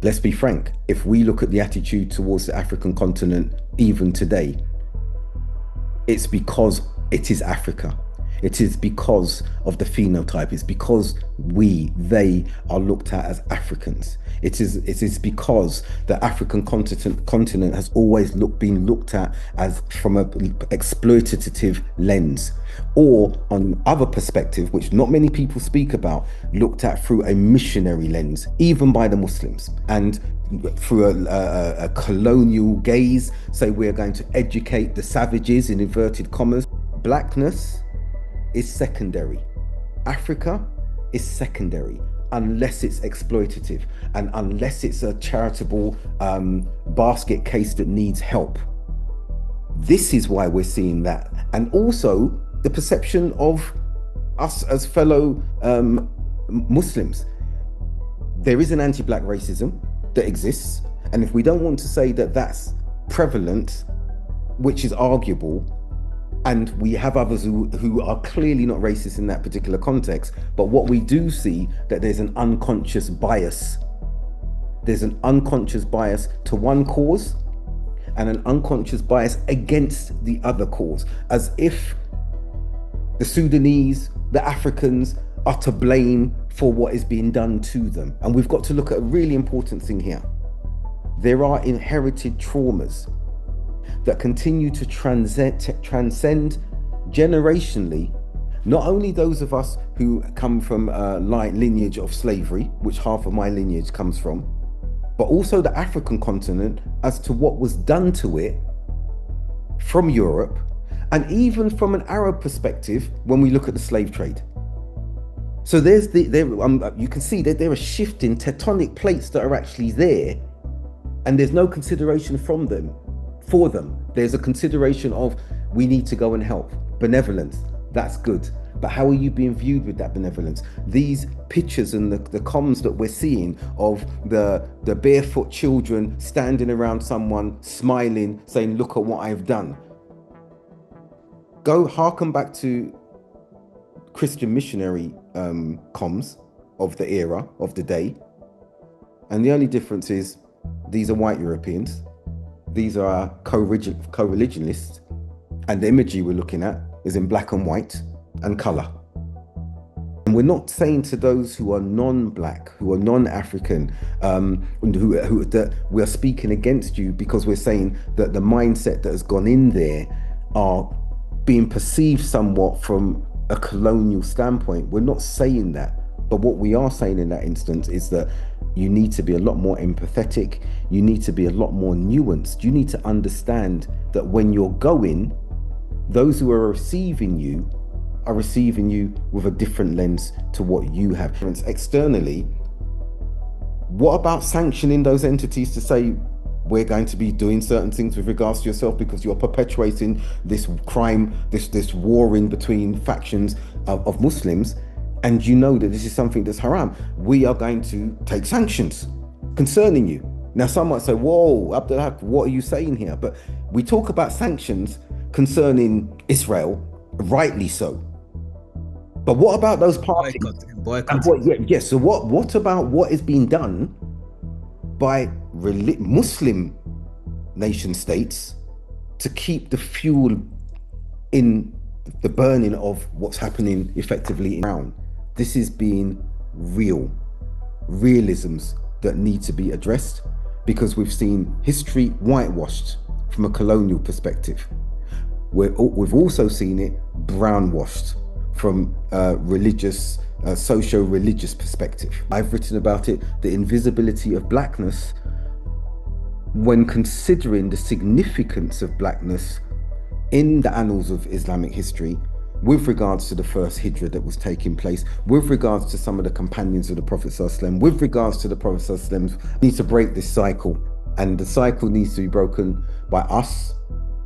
Let's be frank, if we look at the attitude towards the African continent, even today, it's because it is Africa. It is because of the phenotype. It's because they are looked at as Africans. It is because the African continent has always been looked at as from an exploitative lens, or on other perspective, which not many people speak about, looked at through a missionary lens, even by the Muslims, and through a colonial gaze, say we're going to educate the savages in inverted commas. Blackness is secondary. Africa is secondary unless it's exploitative and unless it's a charitable basket case that needs help. This is why we're seeing that. And also the perception of us as fellow Muslims. There is an anti-black racism that exists. And if we don't want to say that that's prevalent, which is arguable, and we have others who are clearly not racist in that particular context, but what we do see that there's an unconscious bias. There's an unconscious bias to one cause and an unconscious bias against the other cause, as if the Sudanese, the Africans are to blame for what is being done to them. And we've got to look at a really important thing here. There are inherited traumas that continue to transcend generationally, not only those of us who come from a lineage of slavery, which half of my lineage comes from, but also the African continent as to what was done to it from Europe, and even from an Arab perspective when we look at the slave trade. So you can see that there are shifting tectonic plates that are actually there, and there's no consideration for them. There's a consideration of, we need to go and help. Benevolence, that's good. But how are you being viewed with that benevolence? These pictures and the comms that we're seeing of the barefoot children standing around someone, smiling, saying, look at what I've done. Go harken back to Christian missionary comms of the era, of the day. And the only difference is, these are white Europeans. These are co-religionists, and the imagery we're looking at is in black and white and color. And we're not saying to those who are non-black, who are non-African, that we are speaking against you, because we're saying that the mindset that has gone in there are being perceived somewhat from a colonial standpoint. We're not saying that. But what we are saying in that instance is that you need to be a lot more empathetic. You need to be a lot more nuanced. You need to understand that when you're going, those who are receiving you are receiving you with a different lens to what you have. Externally, what about sanctioning those entities to say, we're going to be doing certain things with regards to yourself because you're perpetuating this crime, this warring between factions of Muslims, and you know that this is something that's haram. We are going to take sanctions concerning you. Now, some might say, whoa, Abdul Haqq, what are you saying here? But we talk about sanctions concerning Israel, rightly so. But what about those parties? Boycott. So what about what is being done by Muslim nation states to keep the fuel in the burning of what's happening effectively around? This is being realisms that need to be addressed, because we've seen history whitewashed from a colonial perspective. We've also seen it brownwashed from a religious, socio-religious perspective. I've written about it, the invisibility of blackness, when considering the significance of blackness in the annals of Islamic history, with regards to the first hijrah that was taking place, with regards to some of the companions of the Prophet ﷺ, with regards to the Prophet ﷺ. We need to break this cycle, and the cycle needs to be broken by us,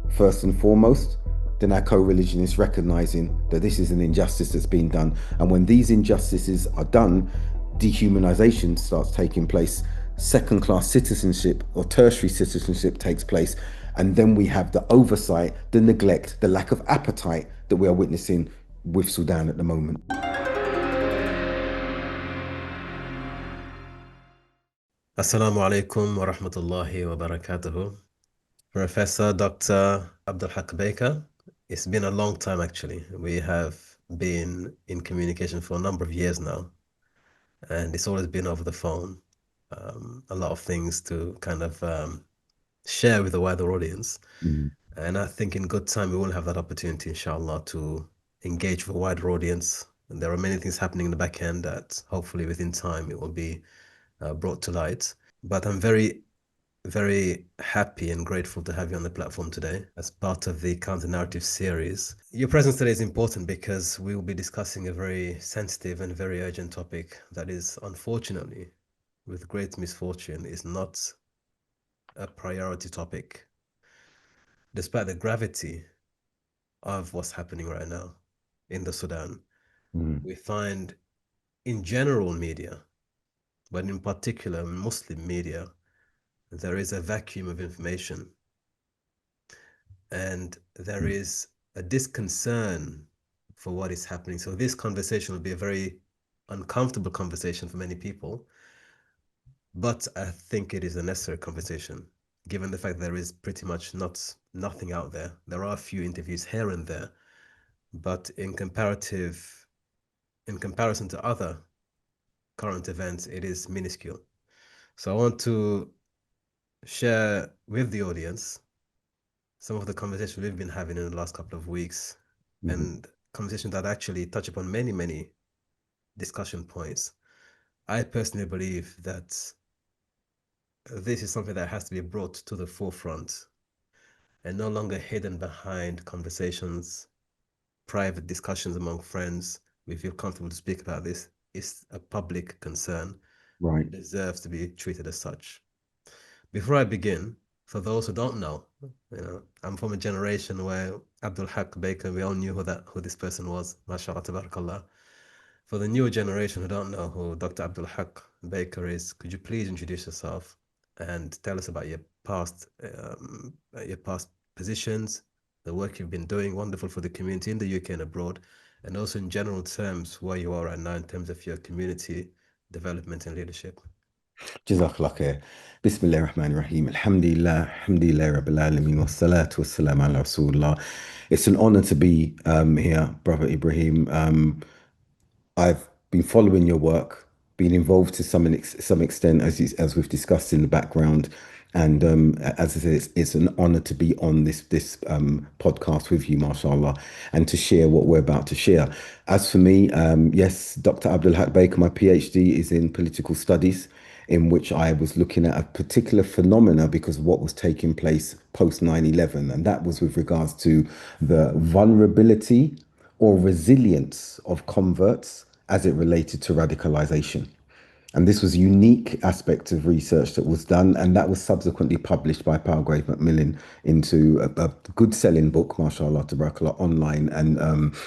first and foremost, then our co-religionists recognizing that this is an injustice that's being done. And when these injustices are done, dehumanization starts taking place, second-class citizenship or tertiary citizenship takes place, and then we have the oversight, the neglect, the lack of appetite that we are witnessing with Sudan at the moment. Assalamu alaikum wa rahmatullahi wa barakatuhu. Professor Dr. Abdul Haqq Baker. It's been a long time actually. We have been in communication for a number of years now, and it's always been over the phone. A lot of things to kind of share with the wider audience. Mm, And I think in good time we will have that opportunity, inshallah, to engage with a wider audience. And there are many things happening in the back end that hopefully within time it will be brought to light. But I'm very happy and grateful to have you on the platform today as part of the Counter Narrative series. Your presence today is important because we will be discussing a very sensitive and very urgent topic that is, unfortunately, with great misfortune, is not a priority topic, despite the gravity of what's happening right now in the Sudan. mm, We find in general media, but in particular Muslim media, there is a vacuum of information and there mm, is a disconcern for what is happening. So this conversation will be a very uncomfortable conversation for many people, but I think it is a necessary conversation, given the fact there is pretty much nothing out there. There are a few interviews here and there, but in comparison to other current events, it is minuscule. So I want to share with the audience some of the conversations we've been having in the last couple of weeks mhm. and conversations that actually touch upon many discussion points. I personally believe that this is something that has to be brought to the forefront and no longer hidden behind conversations, private discussions among friends. We feel comfortable to speak about this. It's a public concern Right. and deserves to be treated as such. Before I begin, for those who don't know, I'm from a generation where Abdul Haqq Baker, we all knew who this person was, mashallah, tabarakallah. For the newer generation who don't know who Dr. Abdul Haqq Baker is, could you please introduce yourself and tell us about your past positions, the work you've been doing, wonderful for the community in the UK and abroad, and also in general terms where you are right now in terms of your community development and leadership. Jazakallah khair. Bismillah ar-Rahman ar-Rahim. Alhamdulillah, alhamdulillah, Rabbil Alameen, wa salatu wa salam ala Rasulullah. It's an honor to be here, Brother Ibrahim. I've been following your work, been involved to some extent, as we've discussed in the background. And as I said, it's an honor to be on this podcast with you, mashallah, and to share what we're about to share. As for me, yes, Dr. Abdul Haq Baker, my PhD is in political studies, in which I was looking at a particular phenomena because of what was taking place post 9/11, and that was with regards to the vulnerability or resilience of converts as it related to radicalization. And this was a unique aspect of research that was done, and that was subsequently published by Palgrave Macmillan into a good selling book, mashallah, tabarakallah, online and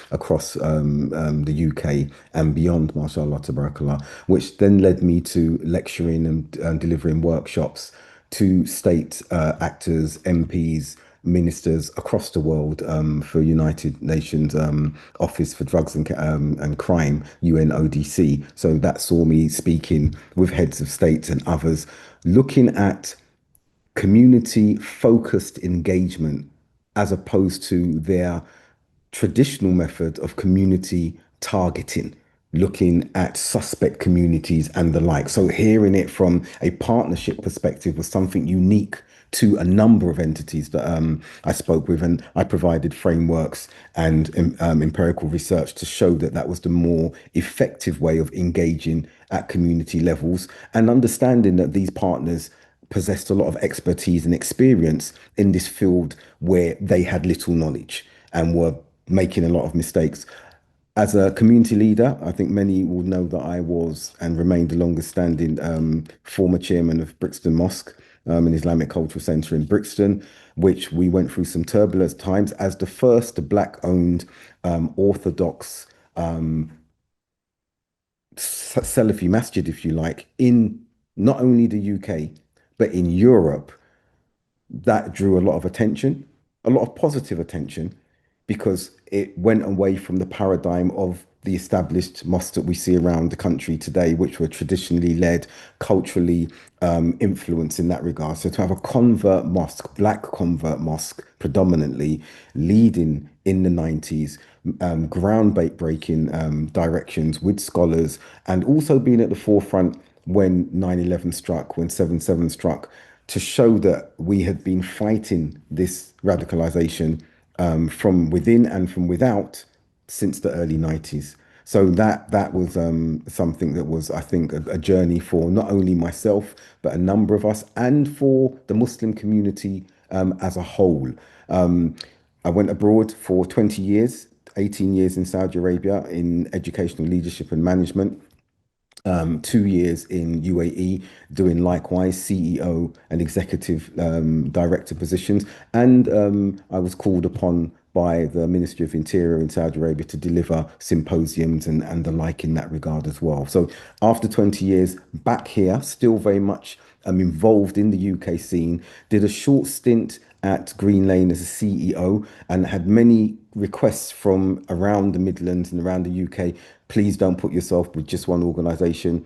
across the UK and beyond, mashallah, tabarakallah, which then led me to lecturing and delivering workshops to state actors, MPs, ministers across the world for United Nations Office for Drugs and Crime, UNODC. So that saw me speaking with heads of states and others, looking at community focused engagement as opposed to their traditional method of community targeting, looking at suspect communities and the like. So, hearing it from a partnership perspective was something unique to a number of entities that I spoke with, and I provided frameworks and empirical research to show that that was the more effective way of engaging at community levels and understanding that these partners possessed a lot of expertise and experience in this field where they had little knowledge and were making a lot of mistakes. As a community leader, I think many will know that I was and remained the longest standing former chairman of Brixton Mosque, an Islamic Cultural Centre in Brixton, which we went through some turbulent times as the first black owned Orthodox Salafi masjid, if you like, in not only the UK, but in Europe. That drew a lot of attention, a lot of positive attention, because it went away from the paradigm of the established mosques that we see around the country today, which were traditionally led, culturally influenced in that regard. So to have a convert mosque, black convert mosque predominantly, leading in the 90s, groundbreaking directions with scholars, and also being at the forefront when 9/11 struck, when 7/7 struck, to show that we had been fighting this radicalization from within and from without since the early 90s. So that was something that was, I think, a journey for not only myself, but a number of us, and for the Muslim community as a whole. I went abroad for 20 years, 18 years in Saudi Arabia in educational leadership and management, 2 years in UAE, doing likewise CEO and executive director positions. And I was called upon by the Ministry of Interior in Saudi Arabia to deliver symposiums and the like in that regard as well. So after 20 years back here, still very much involved in the UK scene, did a short stint at Green Lane as a CEO and had many requests from around the Midlands and around the UK. Please don't put yourself with just one organization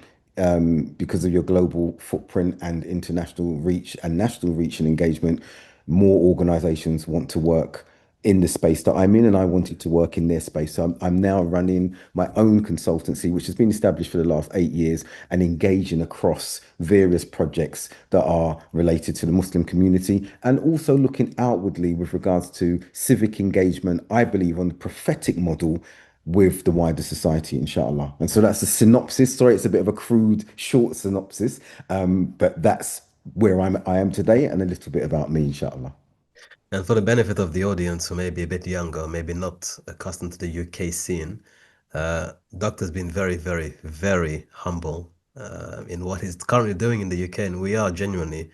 because of your global footprint and international reach and national reach and engagement. More organizations want to work in the space that I'm in, and I wanted to work in their space. So I'm now running my own consultancy, which has been established for the last 8 years, and engaging across various projects that are related to the Muslim community, and also looking outwardly with regards to civic engagement, I believe, on the prophetic model with the wider society, inshallah. And so that's a synopsis. Sorry, it's a bit of a crude, short synopsis, but that's where I am today, and a little bit about me, inshallah. And for the benefit of the audience who may be a bit younger, maybe not accustomed to the UK scene, Doctor's been very, very, very humble in what he's currently doing in the UK. And we are genuinely,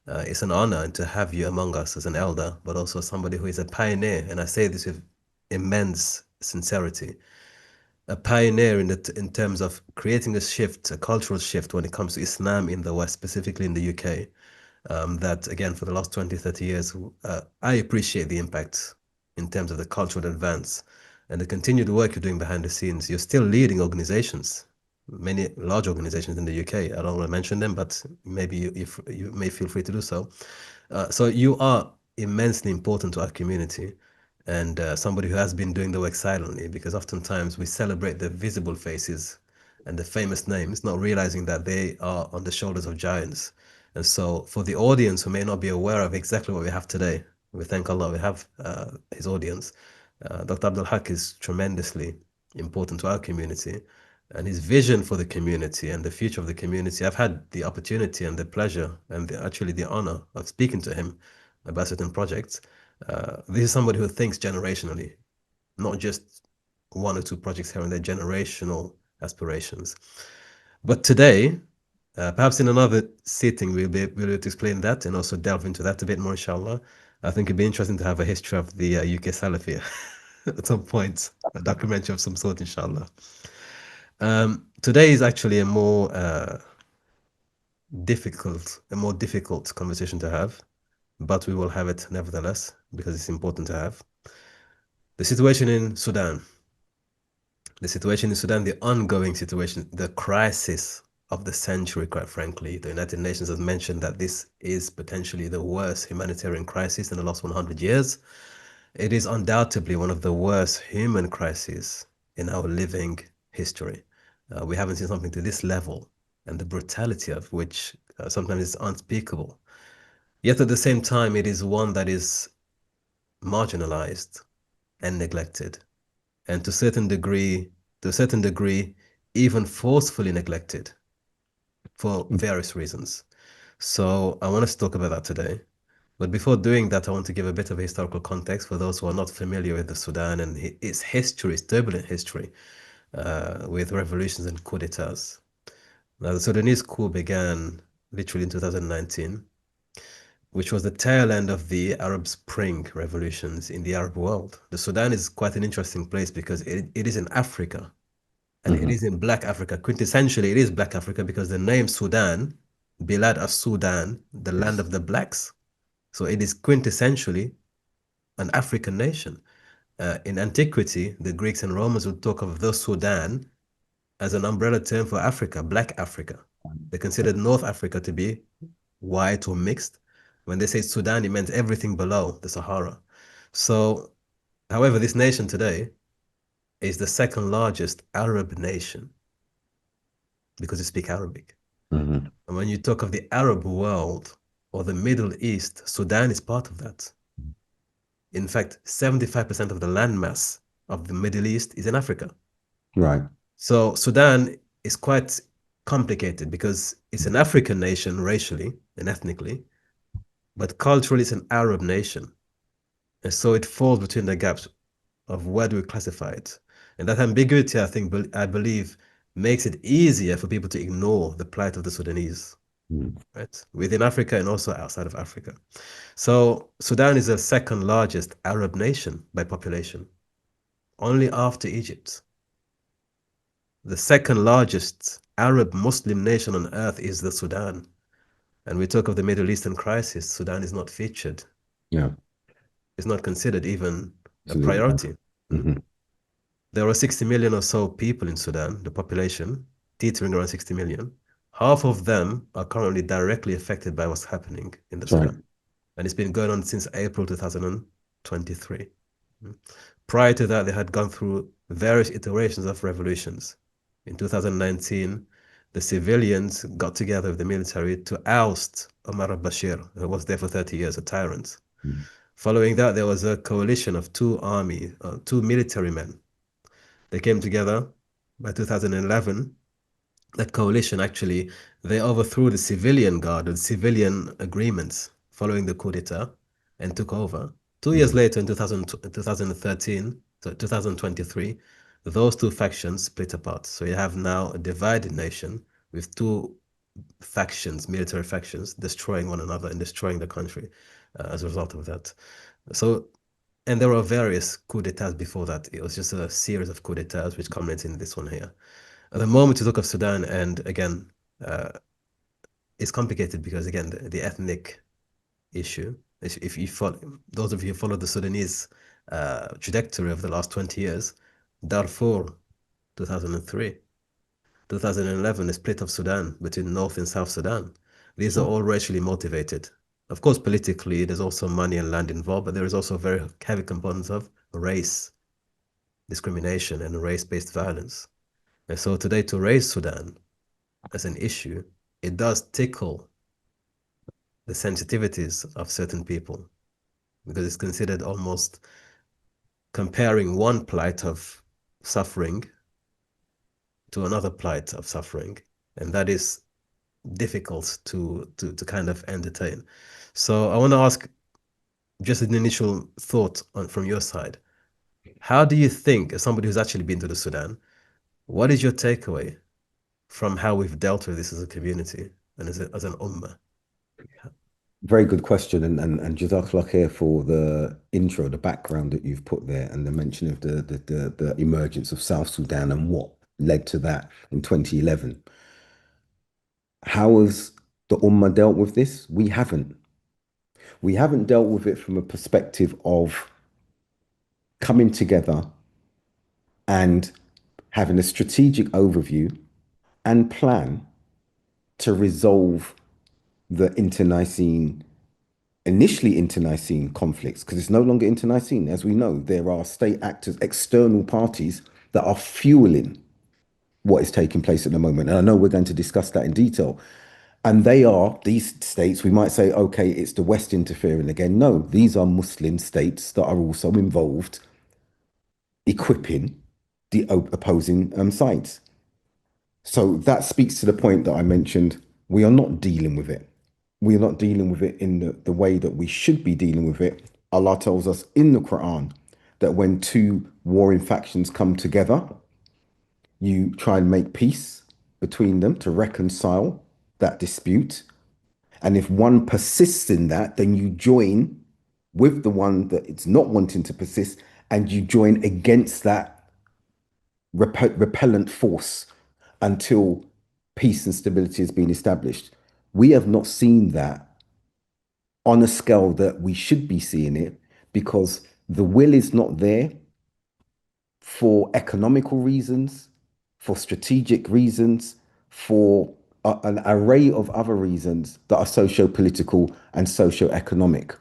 it's an honor to have you among us as an elder, but also somebody who is a pioneer. And I say this with immense sincerity. A pioneer in terms of creating a shift, a cultural shift when it comes to Islam in the West, specifically in the UK. That again, for the last 20, 30 years, I appreciate the impact in terms of the cultural advance and the continued work you're doing behind the scenes. You're still leading organizations, many large organizations in the UK. I don't want to mention them, but maybe you may feel free to do so. So you are immensely important to our community, and somebody who has been doing the work silently, because oftentimes we celebrate the visible faces and the famous names, not realizing that they are on the shoulders of giants. And so for the audience who may not be aware of exactly what we have today, we thank Allah we have his audience. Dr. Abdul Haqq is tremendously important to our community, and his vision for the community and the future of the community. I've had the opportunity and the pleasure and actually the honor of speaking to him about certain projects. This is somebody who thinks generationally, not just one or two projects here and there, generational aspirations. But today, perhaps in another sitting, we'll be able to explain that and also delve into that a bit more, inshallah. I think it'd be interesting to have a history of the UK Salafia at some point, a documentary of some sort, inshallah. Today is actually a more difficult conversation to have, but we will have it nevertheless because it's important to have. The situation in Sudan, the ongoing situation, the crisis of the century, quite frankly. The United Nations has mentioned that this is potentially the worst humanitarian crisis in the last 100 years. It is undoubtedly one of the worst human crises in our living history. We haven't seen something to this level, and the brutality of which sometimes is unspeakable. Yet at the same time, it is one that is marginalized and neglected, and to a certain degree, even forcefully neglected for various reasons. So I want us to talk about that today. But before doing that, I want to give a bit of a historical context for those who are not familiar with the Sudan and its history, its turbulent history, with revolutions and coups d'etats. Now, the Sudanese coup began literally in 2019, which was the tail end of the Arab Spring revolutions in the Arab world. The Sudan is quite an interesting place because it is in Africa, and it is in Black Africa. Quintessentially, it is Black Africa because the name Sudan, Bilad as Sudan, the land Yes. of the blacks. So it is quintessentially an African nation. In antiquity, the Greeks and Romans would talk of the Sudan as an umbrella term for Africa, Black Africa. They considered North Africa to be white or mixed. When they say Sudan, it meant everything below the Sahara. So, however, this nation today is the second largest Arab nation because they speak Arabic. Mm-hmm. And when you talk of the Arab world or the Middle East, Sudan is part of that. In fact, 75% of the landmass of the Middle East is in Africa. Right. So Sudan is quite complicated because it's an African nation racially and ethnically, but culturally it's an Arab nation. And so it falls between the gaps of where do we classify it. And that ambiguity, I believe, makes it easier for people to ignore the plight of the Sudanese, right? Within Africa and also outside of Africa. So Sudan is the second largest Arab nation by population, only after Egypt. The second largest Arab Muslim nation on earth is the Sudan. And we talk of the Middle Eastern crisis, Sudan is not featured. Yeah. It's not considered even a Absolutely. priority. Mm-hmm. There are 60 million or so people in Sudan, the population, teetering around 60 million. Half of them are currently directly affected by what's happening in the That's right. Sudan. And it's been going on since April 2023. Prior to that, they had gone through various iterations of revolutions. In 2019, the civilians got together with the military to oust Omar al-Bashir, who was there for 30 years, a tyrant. Mm-hmm. Following that, there was a coalition of two military men. They came together by 2011. That coalition actually, they overthrew the civilian guard, the civilian agreements following the coup d'etat and took over. 2 years later, in 2013, so 2023, those two factions split apart. So you have now a divided nation with two factions, military factions, destroying one another and destroying the country as a result of that. So, and there were various coup d'etats before that. It was just a series of coup d'etats which culminated in this one here. At the moment you talk of Sudan, and again, it's complicated because again, the ethnic issue. If you follow, those of you who follow the Sudanese trajectory of the last 20 years, Darfur, 2003, 2011, the split of Sudan between North and South Sudan. These are all racially motivated. Of course, politically, there's also money and land involved, but there is also very heavy components of race discrimination and race-based violence. And so today, to raise Sudan as an issue, it does tickle the sensitivities of certain people because it's considered almost comparing one plight of suffering to another plight of suffering. And that is difficult to kind of entertain. So I want to ask just an initial thought from your side. How do you think, as somebody who's actually been to the Sudan, what is your takeaway from how we've dealt with this as a community and as an ummah? Very good question, and Jazakallah khair for the intro, the background that you've put there, and the mention of the emergence of South Sudan and what led to that in 2011. How has the Ummah dealt with this? We haven't. We haven't dealt with it from a perspective of coming together and having a strategic overview and plan to resolve the initially internecine conflicts, because it's no longer internecine. As we know, there are state actors, external parties that are fueling what is taking place at the moment. And I know we're going to discuss that in detail. And they are these states, we might say, okay, it's the West interfering again. No, these are Muslim states that are also involved equipping the opposing sides. So that speaks to the point that I mentioned. We are not dealing with it. We are not dealing with it in the way that we should be dealing with it. Allah tells us in the Quran that when two warring factions come together, you try and make peace between them to reconcile that dispute. And if one persists in that, then you join with the one that it's not wanting to persist and you join against that repellent force until peace and stability has been established. We have not seen that on a scale that we should be seeing it because the will is not there for economical reasons, for strategic reasons, for an array of other reasons that are socio-political and socio-economic,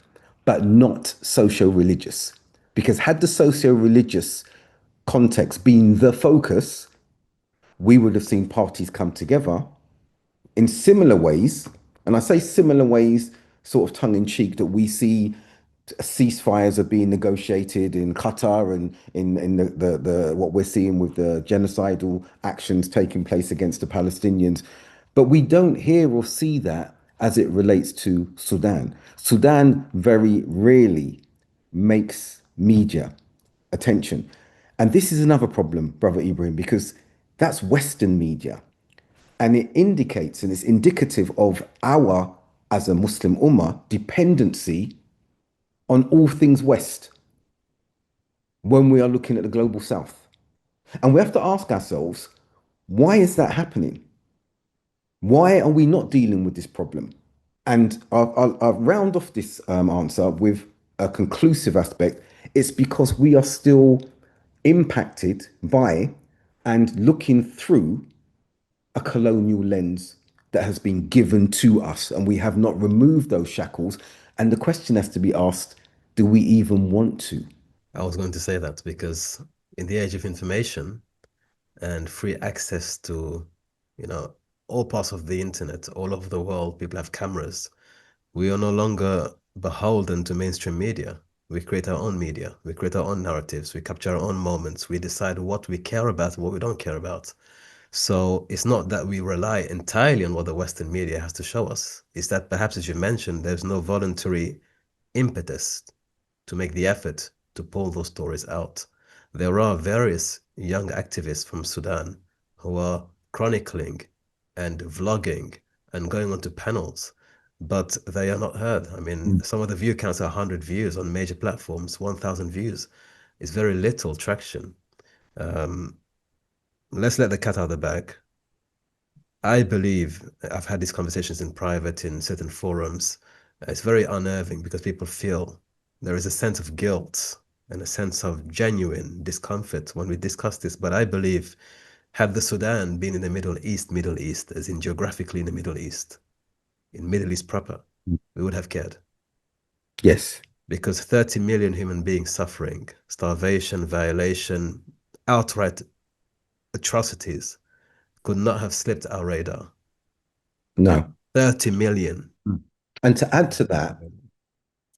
but not socio-religious. Because had the socio-religious context been the focus, we would have seen parties come together in similar ways, and I say similar ways, sort of tongue in cheek, that we see ceasefires are being negotiated in Qatar and in the what we're seeing with the genocidal actions taking place against the Palestinians. But we don't hear or see that as it relates to Sudan. Sudan very rarely makes media attention. And this is another problem, Brother Ibrahim, because that's Western media. And it indicates and it's indicative of our, as a Muslim Ummah, dependency on all things West when we are looking at the global South. And we have to ask ourselves, why is that happening? Why are we not dealing with this problem? And I'll round off this answer with a conclusive aspect. It's because we are still impacted by and looking through a colonial lens that has been given to us, and we have not removed those shackles. And the question has to be asked, do we even want to? I was going to say that because in the age of information and free access to, you know, all parts of the internet, all over the world, people have cameras. We are no longer beholden to mainstream media. We create our own media. We create our own narratives. We capture our own moments. We decide what we care about and what we don't care about. So it's not that we rely entirely on what the Western media has to show us. It's that perhaps, as you mentioned, there's no voluntary impetus to make the effort to pull those stories out. There are various young activists from Sudan who are chronicling and vlogging and going onto panels, but they are not heard. I mean, Mm. some of the view counts are 100 views on major platforms, 1,000 views. It's very little traction. Um, let's let the cat out of the bag. I believe I've had these conversations in private in certain forums. It's very unnerving because people feel there is a sense of guilt and a sense of genuine discomfort when we discuss this. But I believe, had the Sudan been in the Middle East, as in geographically in the Middle East, in Middle East proper, we would have cared. Yes. Because 30 million human beings suffering, starvation, violation, outright atrocities could not have slipped our radar. No. 30 million. Mm. And to add to that,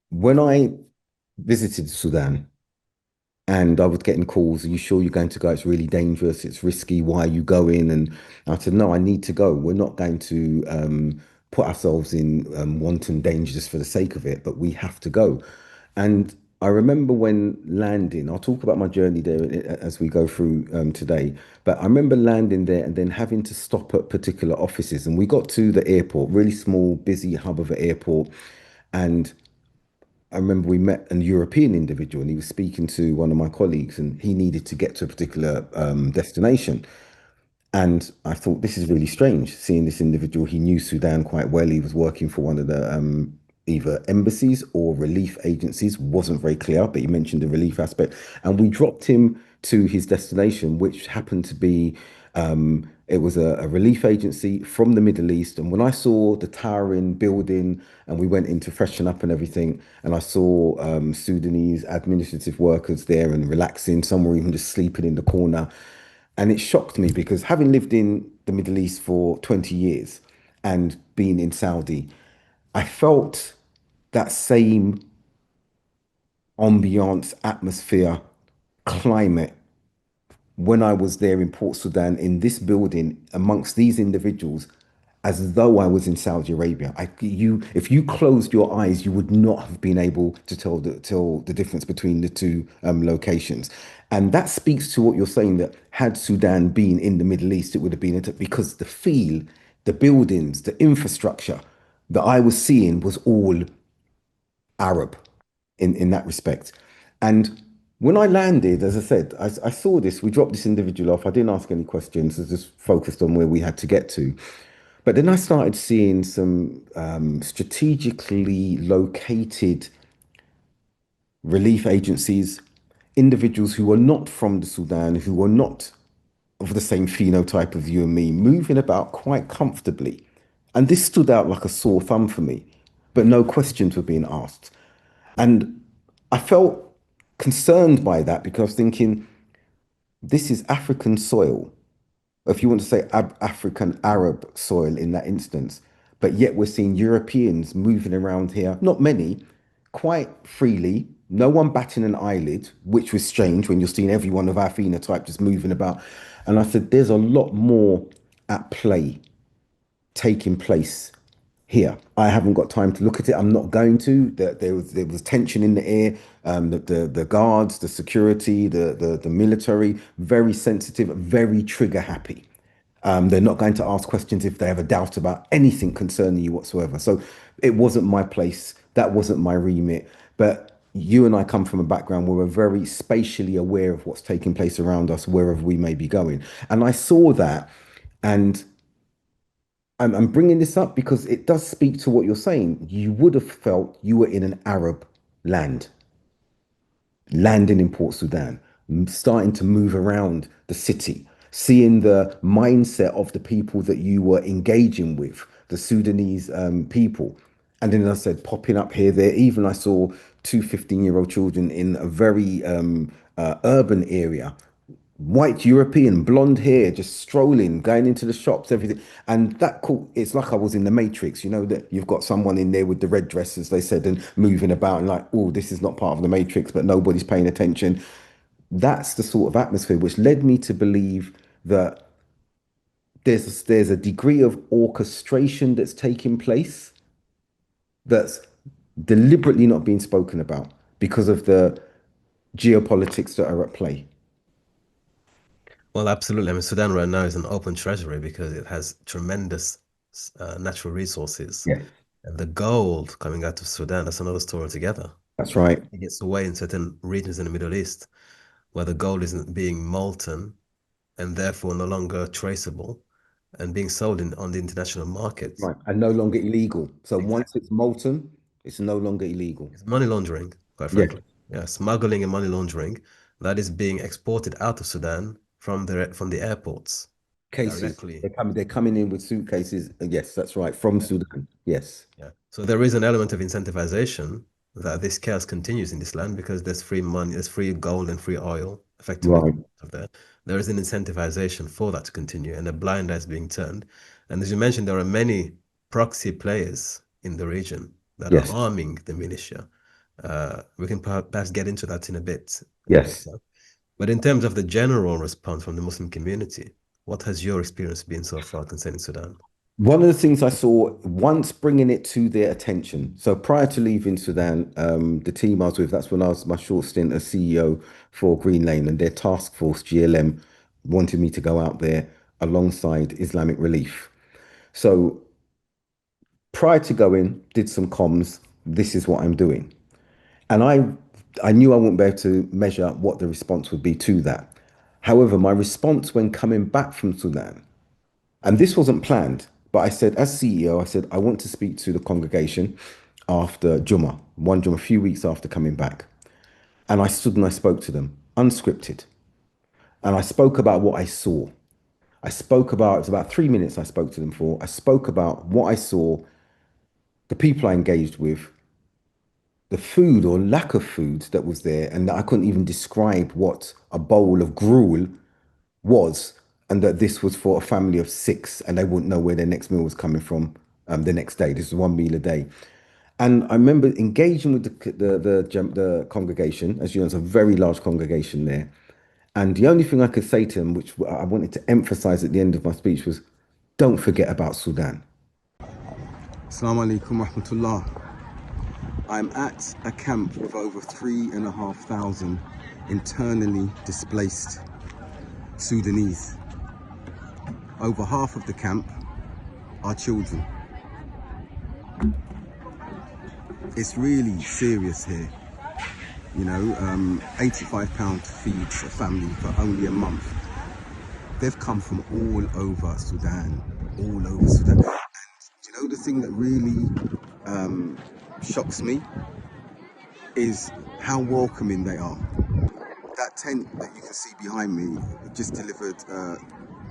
when I visited Sudan, and I was getting calls, are you sure you're going to go? It's really dangerous. It's risky. Why are you going? And I said, no, I need to go. We're not going to put ourselves in wanton danger just for the sake of it, but we have to go. And I remember when landing, I'll talk about my journey there as we go through today, but I remember landing there and then having to stop at particular offices. And we got to the airport, really small, busy hub of an airport. And I remember we met an European individual and he was speaking to one of my colleagues and he needed to get to a particular destination. And I thought this is really strange seeing this individual. He knew Sudan quite well. He was working for one of the either embassies or relief agencies, wasn't very clear, but he mentioned the relief aspect. And we dropped him to his destination, which happened to be it was a relief agency from the Middle East. And when I saw the towering building and we went in to freshen up and everything, and I saw Sudanese administrative workers there and relaxing, some were even just sleeping in the corner. And it shocked me because having lived in the Middle East for 20 years and been in Saudi, I felt that same ambiance, atmosphere, climate when I was there in Port Sudan in this building amongst these individuals as though I was in Saudi Arabia. If you closed your eyes, you would not have been able to tell the difference between the two locations. And that speaks to what you're saying, that had Sudan been in the Middle East, it would have been because the feel, the buildings, the infrastructure that I was seeing was all Arab in that respect. And when I landed, as I said, I saw this, we dropped this individual off. I didn't ask any questions, I just focused on where we had to get to. But then I started seeing some strategically located relief agencies, individuals who were not from the Sudan, who were not of the same phenotype as you and me, moving about quite comfortably. And this stood out like a sore thumb for me, but no questions were being asked. And I felt concerned by that because I was thinking, this is African soil, if you want to say African Arab soil in that instance. But yet we're seeing Europeans moving around here, not many, quite freely, no one batting an eyelid, which was strange when you're seeing everyone of our phenotype just moving about. And I said, there's a lot more at play taking place here. I haven't got time to look at it. I'm not going to. There was tension in the air. The guards, the security, the military, very sensitive, very trigger happy. They're not going to ask questions if they have a doubt about anything concerning you whatsoever. So it wasn't my place. That wasn't my remit. But you and I come from a background where we're very spatially aware of what's taking place around us, wherever we may be going. And I saw that, and I'm bringing this up because it does speak to what you're saying. You would have felt you were in an Arab land, landing in Port Sudan, starting to move around the city, seeing the mindset of the people that you were engaging with, the Sudanese people. And then, as I said, popping up here, there. Even I saw two 15-year-old children in a very urban area, white European, blonde hair, just strolling, going into the shops, everything. And that cool, it's like I was in the Matrix, that you've got someone in there with the red dress, as they said, and moving about and like, oh, this is not part of the Matrix, but nobody's paying attention. That's the sort of atmosphere which led me to believe that there's a degree of orchestration that's taking place that's deliberately not being spoken about because of the geopolitics that are at play. Well, absolutely. I mean, Sudan right now is an open treasury because it has tremendous natural resources. Yes, And the gold coming out of Sudan, that's another story altogether. that's right. It gets away in certain regions in the Middle East where the gold isn't being molten and therefore no longer traceable and being sold on the international market. Right. And no longer illegal. So once Exactly. it's molten, it's no longer illegal. It's money laundering, quite Yes. frankly. Yeah, smuggling and money laundering that is being exported out of Sudan from the airports Cases. directly. They're coming in with suitcases. Yes, that's right. From Yeah. Sudan. Yes. Yeah. So there is an element of incentivization that this chaos continues in this land because there's free money, there's free gold and free oil effectively Right. of there. There is an incentivization for that to continue and a blind eye is being turned. And as you mentioned, there are many proxy players in the region that are Yes. arming the militia. We can perhaps get into that in a bit Yes. later. But in terms of the general response from the Muslim community, what has your experience been so far concerning Sudan? One of the things I saw once bringing it to their attention. So prior to leaving Sudan, the team I was with, that's when I was my short stint as CEO for Green Lane, and their task force, GLM, wanted me to go out there alongside Islamic Relief. So prior to going, did some comms. This is what I'm doing. And I knew I wouldn't be able to measure what the response would be to that. However, my response when coming back from Sudan, and this wasn't planned, but I said, as CEO, I said, I want to speak to the congregation after Jummah, one Jummah, a few weeks after coming back. And I stood and I spoke to them, unscripted. And I spoke about what I saw. It was about 3 minutes I spoke to them for. I spoke about what I saw, the people I engaged with, the food or lack of food that was there, and that I couldn't even describe what a bowl of gruel was, and that this was for a family of six, and they wouldn't know where their next meal was coming from the next day. This is one meal a day. And I remember engaging with the congregation, as you know, it's a very large congregation there. And the only thing I could say to them, which I wanted to emphasize at the end of my speech, was don't forget about Sudan. Assalamu alaikum wa rahmatullah. I'm at a camp with over 3,500 internally displaced Sudanese. Over half of the camp are children. It's really serious here. £85 feeds a family for only a month. They've come from all over Sudan, all over Sudan. And the thing that really shocks me is how welcoming they are. that tent that you can see behind me just delivered a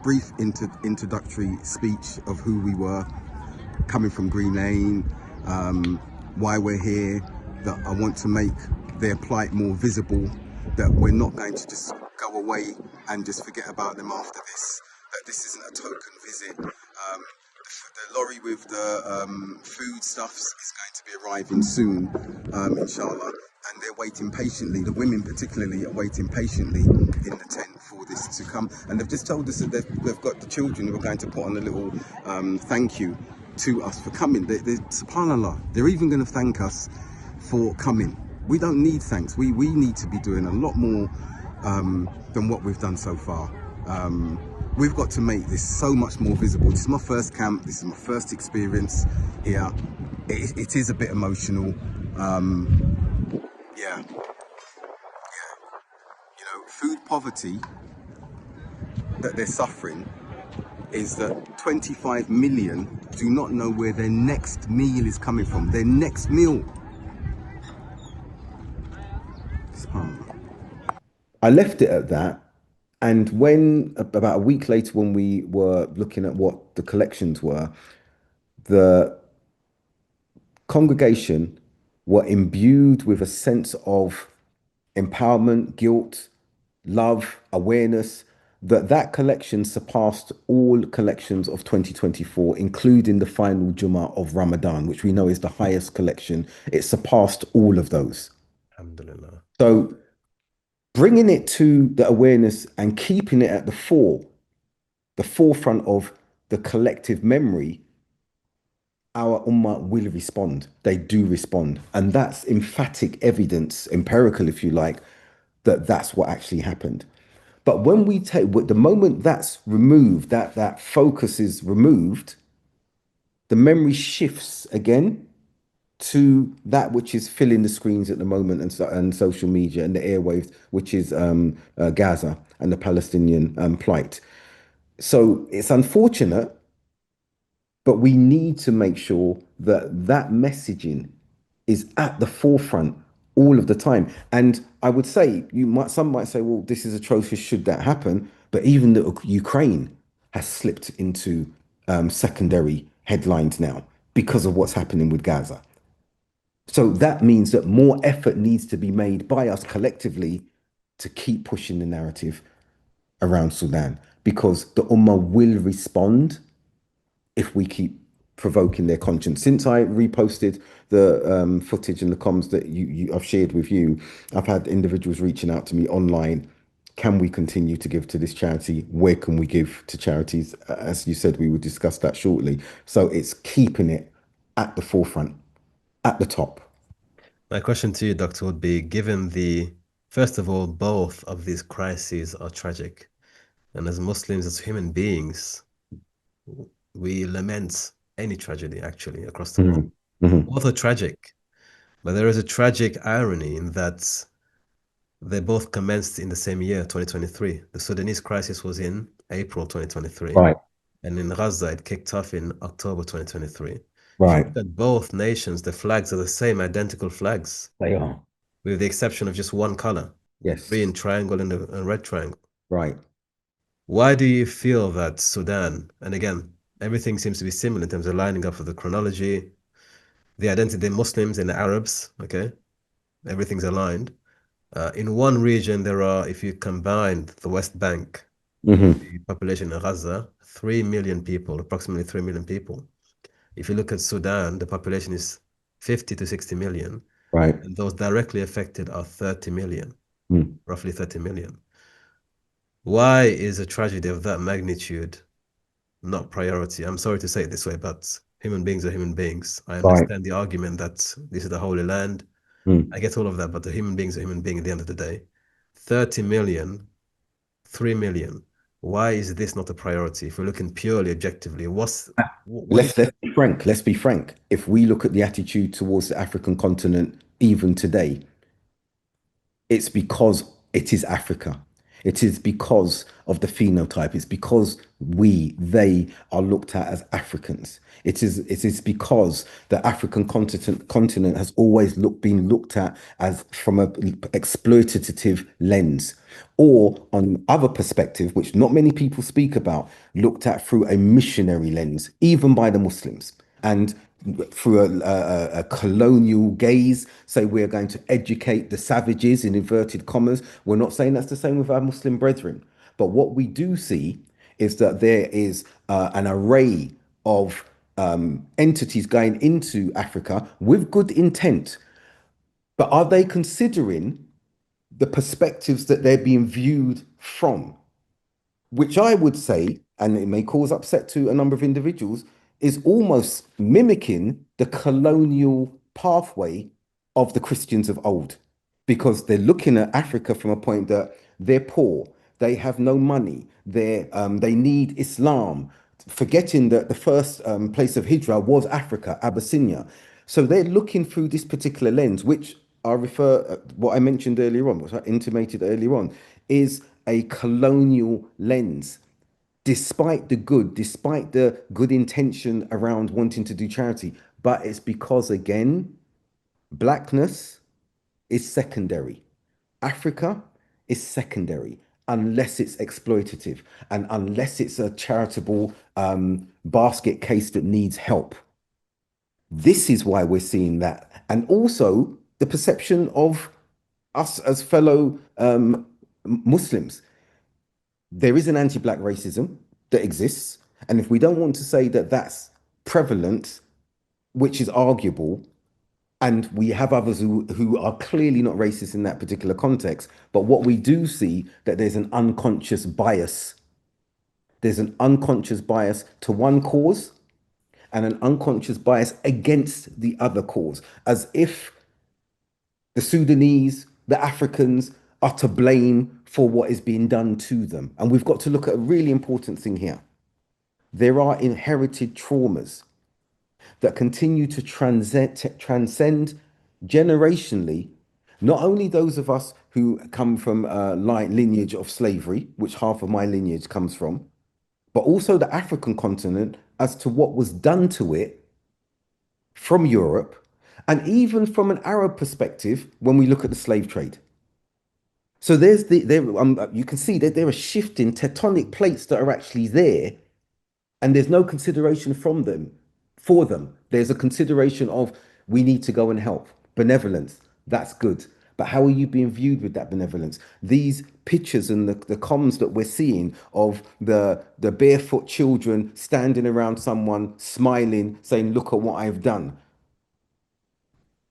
brief introductory speech of who we were, coming from Green Lane, why we're here, that I want to make their plight more visible, that we're not going to just go away and just forget about them after this, that this isn't a token visit. The lorry with the food stuffs is going to be arriving soon, inshallah, and they're waiting patiently. The women, particularly, are waiting patiently in the tent for this to come. And they've just told us that they've got the children who are going to put on a little thank you to us for coming. Subhanallah, they're even going to thank us for coming. We don't need thanks. We need to be doing a lot more than what we've done so far. We've got to make this so much more visible. This is my first camp. This is my first experience here. It is a bit emotional. Yeah. You know, food poverty that they're suffering is that 25 million do not know where their next meal is coming from. Their next meal. I left it at that. And when about a week later, when we were looking at what the collections were, the congregation were imbued with a sense of empowerment, guilt, love, awareness, that that collection surpassed all collections of 2024, including the final Jummah of Ramadan, which we know is the highest collection. It surpassed all of those. Alhamdulillah. So bringing it to the awareness and keeping it at the forefront of the collective memory, our ummah will respond. They do respond. And that's emphatic evidence, empirical, if you like, that that's what actually happened. But when we take, the moment that's removed, that focus is removed, the memory shifts again to that which is filling the screens at the moment, and social media and the airwaves, which is Gaza and the Palestinian plight. So it's unfortunate, but we need to make sure that that messaging is at the forefront all of the time. And I would say some might say, well, this is atrocious. Should that happen? But even the Ukraine has slipped into secondary headlines now because of what's happening with Gaza. So that means that more effort needs to be made by us collectively to keep pushing the narrative around Sudan, because the Ummah will respond if we keep provoking their conscience. Since I reposted the footage and the comms that I've shared with you, I've had individuals reaching out to me online. Can we continue to give to this charity? Where can we give to charities? As you said, we will discuss that shortly. So it's keeping it at the forefront, at the top. My question to you, Doctor, would be, given first of all, both of these crises are tragic. And as Muslims, as human beings, we lament any tragedy, actually, across the world. Both are tragic. But there is a tragic irony in that they both commenced in the same year, 2023. The Sudanese crisis was in April 2023. Right. And in Gaza, it kicked off in October 2023. Right. If you look at both nations, the flags are the same, identical flags. They are. With the exception of just one color. Yes. Green triangle and a red triangle. Right. Why do you feel that Sudan, and again, everything seems to be similar in terms of lining up with the chronology, the identity of Muslims and the Arabs, okay? Everything's aligned. In one region, there are, if you combine the West Bank, the population in Gaza, 3 million people, approximately 3 million people. If you look at Sudan, the population is 50 to 60 million. Right. And those directly affected are 30 million, roughly 30 million. Why is a tragedy of that magnitude not priority? I'm sorry to say it this way, but human beings are human beings. I understand the argument that this is the Holy Land. I get all of that, but the human beings are human beings at the end of the day. 30 million, 3 million. Why is this not a priority? If we're looking purely objectively, let's be frank. Let's be frank. If we look at the attitude towards the African continent, even today, it's because it is Africa. It is because of the phenotype. It's because they are looked at as Africans. It is because the African continent has always been looked at as from a exploitative lens, or on other perspective, which not many people speak about, looked at through a missionary lens, even by the Muslims. And through a colonial gaze, say we're going to educate the savages in inverted commas. We're not saying that's the same with our Muslim brethren, but what we do see is that there is an array of entities going into Africa with good intent, but are they considering the perspectives that they're being viewed from? Which I would say, and it may cause upset to a number of individuals, is almost mimicking the colonial pathway of the Christians of old, because they're looking at Africa from a point that they're poor, they have no money, they need Islam, forgetting that the first place of hijrah was Africa, Abyssinia. So they're looking through this particular lens, which I refer, what I mentioned earlier on, what I intimated earlier on, is a colonial lens. Despite the good intention around wanting to do charity, but it's because, again, blackness is secondary. Africa is secondary unless it's exploitative and unless it's a charitable basket case that needs help. This is why we're seeing that. And also the perception of us as fellow Muslims. There is an anti-black racism that exists. And if we don't want to say that that's prevalent, which is arguable, and we have others who are clearly not racist in that particular context, but what we do see that there's an unconscious bias. There's an unconscious bias to one cause and an unconscious bias against the other cause, as if the Sudanese, the Africans are to blame for what is being done to them. And we've got to look at a really important thing here. There are inherited traumas that continue to transcend generationally, not only those of us who come from a lineage of slavery, which half of my lineage comes from, but also the African continent as to what was done to it from Europe, and even from an Arab perspective when we look at the slave trade. So you can see that there are shifting tectonic plates that are actually there, and there's no consideration from them for them. There's a consideration of we need to go and help. Benevolence, that's good. But how are you being viewed with that benevolence? These pictures and the comms that we're seeing of the barefoot children standing around someone, smiling, saying, "Look at what I've done."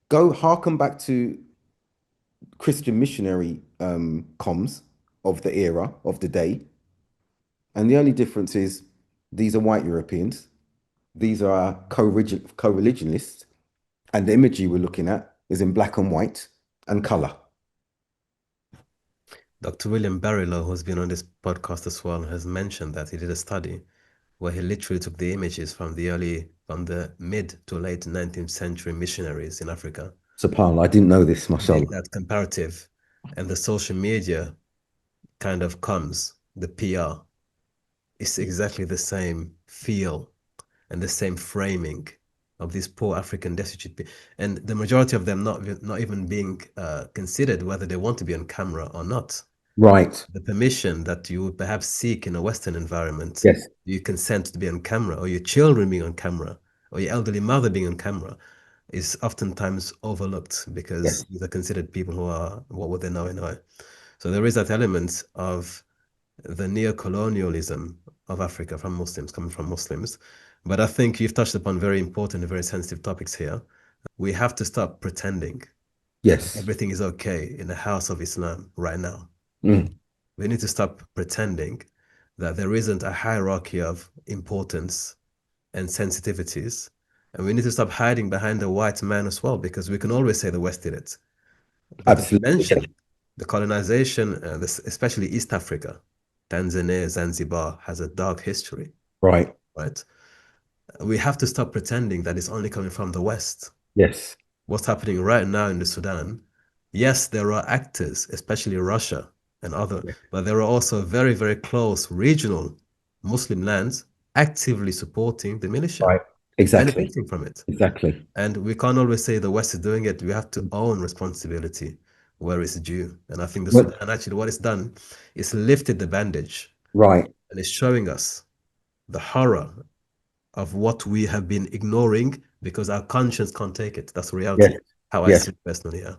Go harken back to Christian missionary comms of the era, of the day. And the only difference is these are white Europeans, these are our co-religionists, and the imagery we're looking at is in black and white and color. Dr. William Barrilow, who's been on this podcast as well, has mentioned that he did a study where he literally took the images from the mid to late 19th century missionaries in Africa. Subhanallah, I didn't know this, mashallah. Made that comparative, and the social media kind of comes, the PR, it's exactly the same feel and the same framing of these poor African destitute people, and the majority of them not even being considered whether they want to be on camera or not. Right. The permission that you would perhaps seek in a Western environment, Yes. you consent to be on camera, or your children being on camera, or your elderly mother being on camera, is oftentimes overlooked because Yes. these are considered people who are, what would they know anyway? So there is that element of the neo-colonialism of Africa from Muslims, coming from Muslims. But I think you've touched upon very important and very sensitive topics here. We have to stop pretending Yes. everything is okay in the house of Islam right now. Mm. We need to stop pretending that there isn't a hierarchy of importance and sensitivities. And we need to stop hiding behind the white man as well, because we can always say the West did it. But as you Absolutely. Yes. mentioned, the colonization, especially East Africa, Tanzania, Zanzibar, has a dark history, Right. right? We have to stop pretending that it's only coming from the West. Yes. What's happening right now in the Sudan? Yes, there are actors, especially Russia, and other, but there are also very, very close regional Muslim lands actively supporting the militia, Right. Exactly. benefiting from it. Exactly. And we can't always say the West is doing it. We have to own responsibility where it's due. And I think the But Sudan actually, what it's done is lifted the bandage right. and it's showing us the horror of what we have been ignoring because our conscience can't take it. That's the Yes. reality, how I Yes. see it personally. Yeah.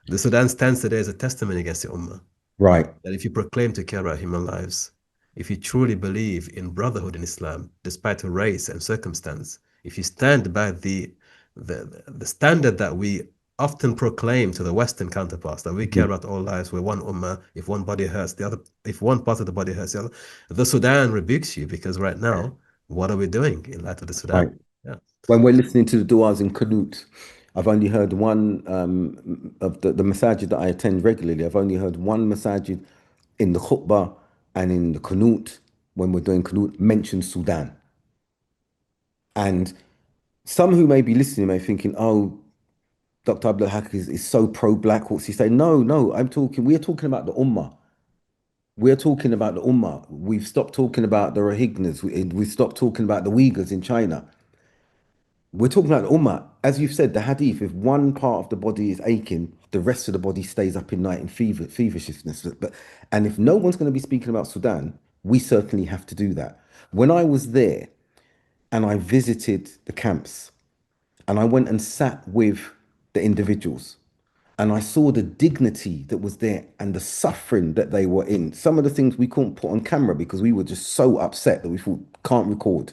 The Sudan stands today as a testimony against the Ummah Right. that if you proclaim to care about human lives, if you truly believe in brotherhood in Islam, despite race and circumstance, if you stand by the standard that we often proclaim to the Western counterparts, that we care Mhm. about all lives, we're one ummah, if one body hurts, the other, if one part of the body hurts the other, the Sudan rebukes you because right now, what are we doing in light of the Right. Sudan? Yeah. When we're listening to the du'as in Qanut, I've only heard one of the masajid that I attend regularly. I've only heard one masajid in the khutbah and in the Qanut, when we're doing Qanut, mention Sudan. And some who may be listening may be thinking, oh, Dr. Abdul Haqq is so pro-black. What's he saying? No, no, we're talking about the Ummah. We're talking about the Ummah. We've stopped talking about the Rohingyas. We've stopped talking about the Uyghurs in China. We're talking about the Ummah. As you've said, the hadith, if one part of the body is aching, the rest of the body stays up in night in feverishness. And if no one's going to be speaking about Sudan, we certainly have to do that. When I was there and I visited the camps and I went and sat with the individuals and I saw the dignity that was there and the suffering that they were in. Some of the things we couldn't put on camera because we were just so upset that we thought can't record.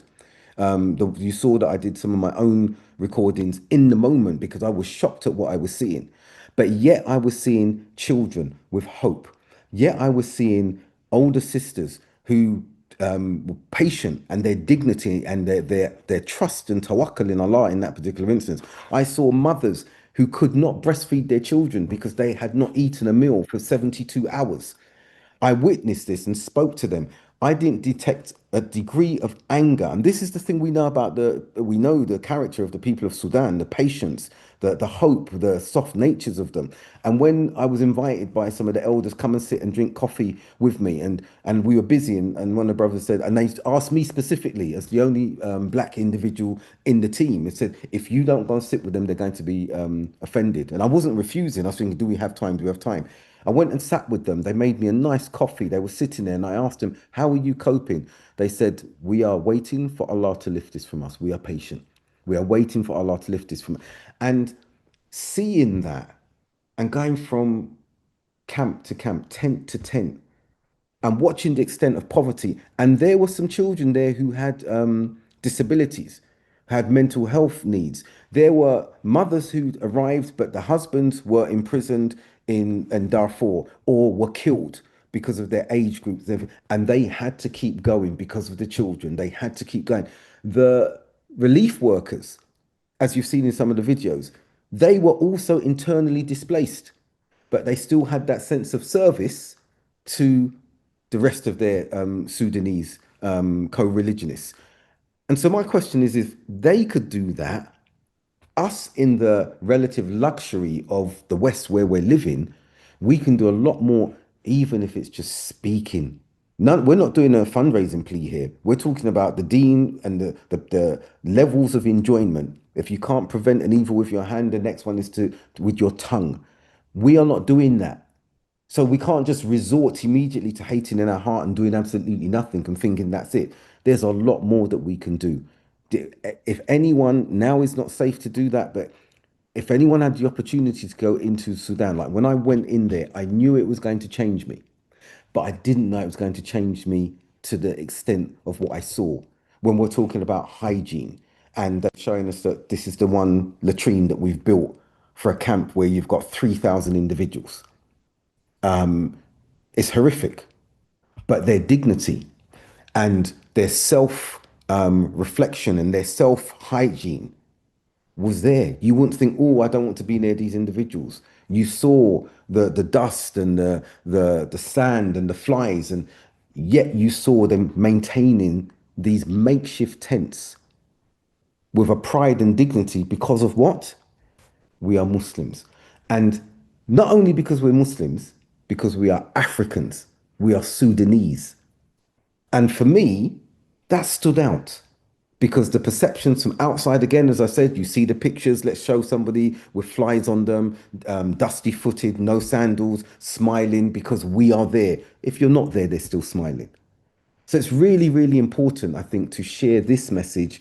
You saw that I did some of my own recordings in the moment because I was shocked at what I was seeing. But yet I was seeing children with hope. Yet I was seeing older sisters who were patient and their dignity and their trust and tawakkul in Allah in that particular instance. I saw mothers who could not breastfeed their children because they had not eaten a meal for 72 hours. I witnessed this and spoke to them. I didn't detect a degree of anger. And this is the thing we know about we know the character of the people of Sudan, the patience, the hope, the soft natures of them. And when I was invited by some of the elders, come and sit and drink coffee with me, and we were busy, and one of the brothers said, and they asked me specifically as the only black individual in the team, it said, if you don't go and sit with them, they're going to be offended. And I wasn't refusing. I was thinking, do we have time? Do we have time? I went and sat with them. They made me a nice coffee. They were sitting there, and I asked them, how are you coping? They said, we are waiting for Allah to lift this from us. We are patient. We are waiting for Allah to lift this from us. And seeing that and going from camp to camp, tent to tent, and watching the extent of poverty. And there were some children there who had disabilities, had mental health needs. There were mothers who arrived, but the husbands were imprisoned in Darfur or were killed because of their age groups. And they had to keep going because of the children. They had to keep going. The relief workers, as you've seen in some of the videos, they were also internally displaced, but they still had that sense of service to the rest of their Sudanese co-religionists. And so my question is, if they could do that, us in the relative luxury of the West where we're living, we can do a lot more, even if it's just speaking. None, we're not doing a fundraising plea here. We're talking about the deen and the levels of enjoyment. If you can't prevent an evil with your hand, the next one is to with your tongue. We are not doing that. So we can't just resort immediately to hating in our heart and doing absolutely nothing and thinking that's it. There's a lot more that we can do. If anyone now is not safe to do that, but if anyone had the opportunity to go into Sudan, like when I went in there, I knew it was going to change me, but I didn't know it was going to change me to the extent of what I saw when we're talking about hygiene and showing us that this is the one latrine that we've built for a camp where you've got 3,000 individuals. It's horrific, but their dignity and their self reflection and their self hygiene was there. You wouldn't think, oh, I don't want to be near these individuals. You saw the dust and the sand and the flies, and yet you saw them maintaining these makeshift tents with a pride and dignity because of what? We are Muslims. And not only because we're Muslims, because we are Africans, we are Sudanese. And for me, that stood out because the perceptions from outside, again, as I said, you see the pictures, let's show somebody with flies on them, dusty footed, no sandals, smiling because we are there. If you're not there, they're still smiling. So it's really, really important, I think, to share this message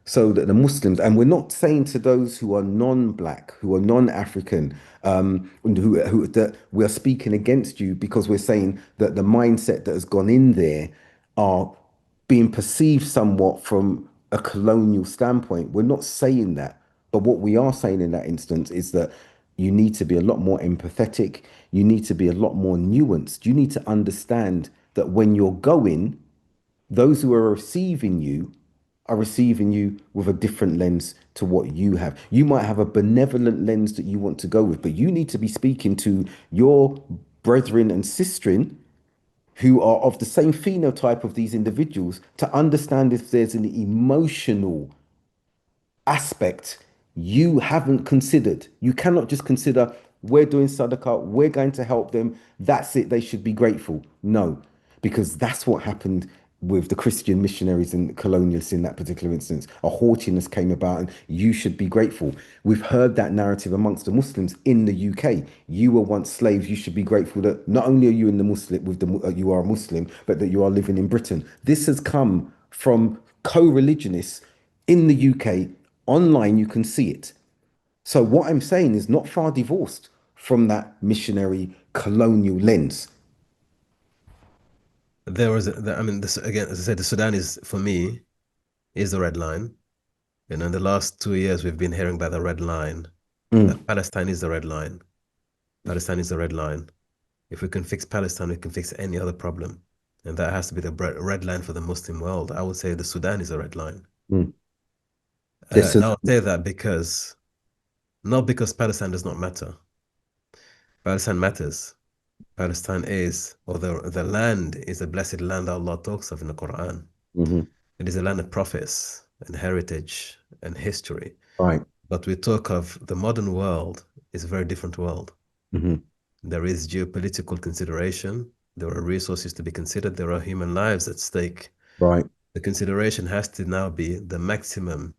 so that the Muslims, and we're not saying to those who are non-black, who are non-African, who that we are speaking against you because we're saying that the mindset that has gone in there are being perceived somewhat from a colonial standpoint. We're not saying that, but what we are saying in that instance is that you need to be a lot more empathetic. You need to be a lot more nuanced. You need to understand that when you're going, those who are receiving you with a different lens to what you have. You might have a benevolent lens that you want to go with, but you need to be speaking to your brethren and sistren who are of the same phenotype of these individuals to understand if there's an emotional aspect you haven't considered. You cannot just consider we're doing sadaqah, we're going to help them, that's it, they should be grateful. No, because that's what happened with the Christian missionaries and colonialists in that particular instance. A haughtiness came about and you should be grateful. We've heard that narrative amongst the Muslims in the UK. You were once slaves, you should be grateful that not only are you in the Muslim with the you are a Muslim, but that you are living in Britain. This has come from co-religionists in the UK. Online, you can see it. So, what I'm saying is not far divorced from that missionary colonial lens. There was, I mean, this again, as I said, the Sudan is for me is the red line. And in the last 2 years, we've been hearing about the red line. Mm, That Palestine is the red line. Palestine is the red line. If we can fix Palestine, we can fix any other problem. And that has to be the red line for the Muslim world. I would say the Sudan is a red line. mm. This And is, I'll say that because, not because Palestine does not matter. Palestine matters. Palestine is, or the land is a blessed land Allah talks of in the Quran. mhm, It is a land of prophets and heritage and history. right. But we talk of the modern world is a very different world. Mhm, There is geopolitical consideration. There are resources to be considered. There are human lives at stake. right. The consideration has to now be the maximum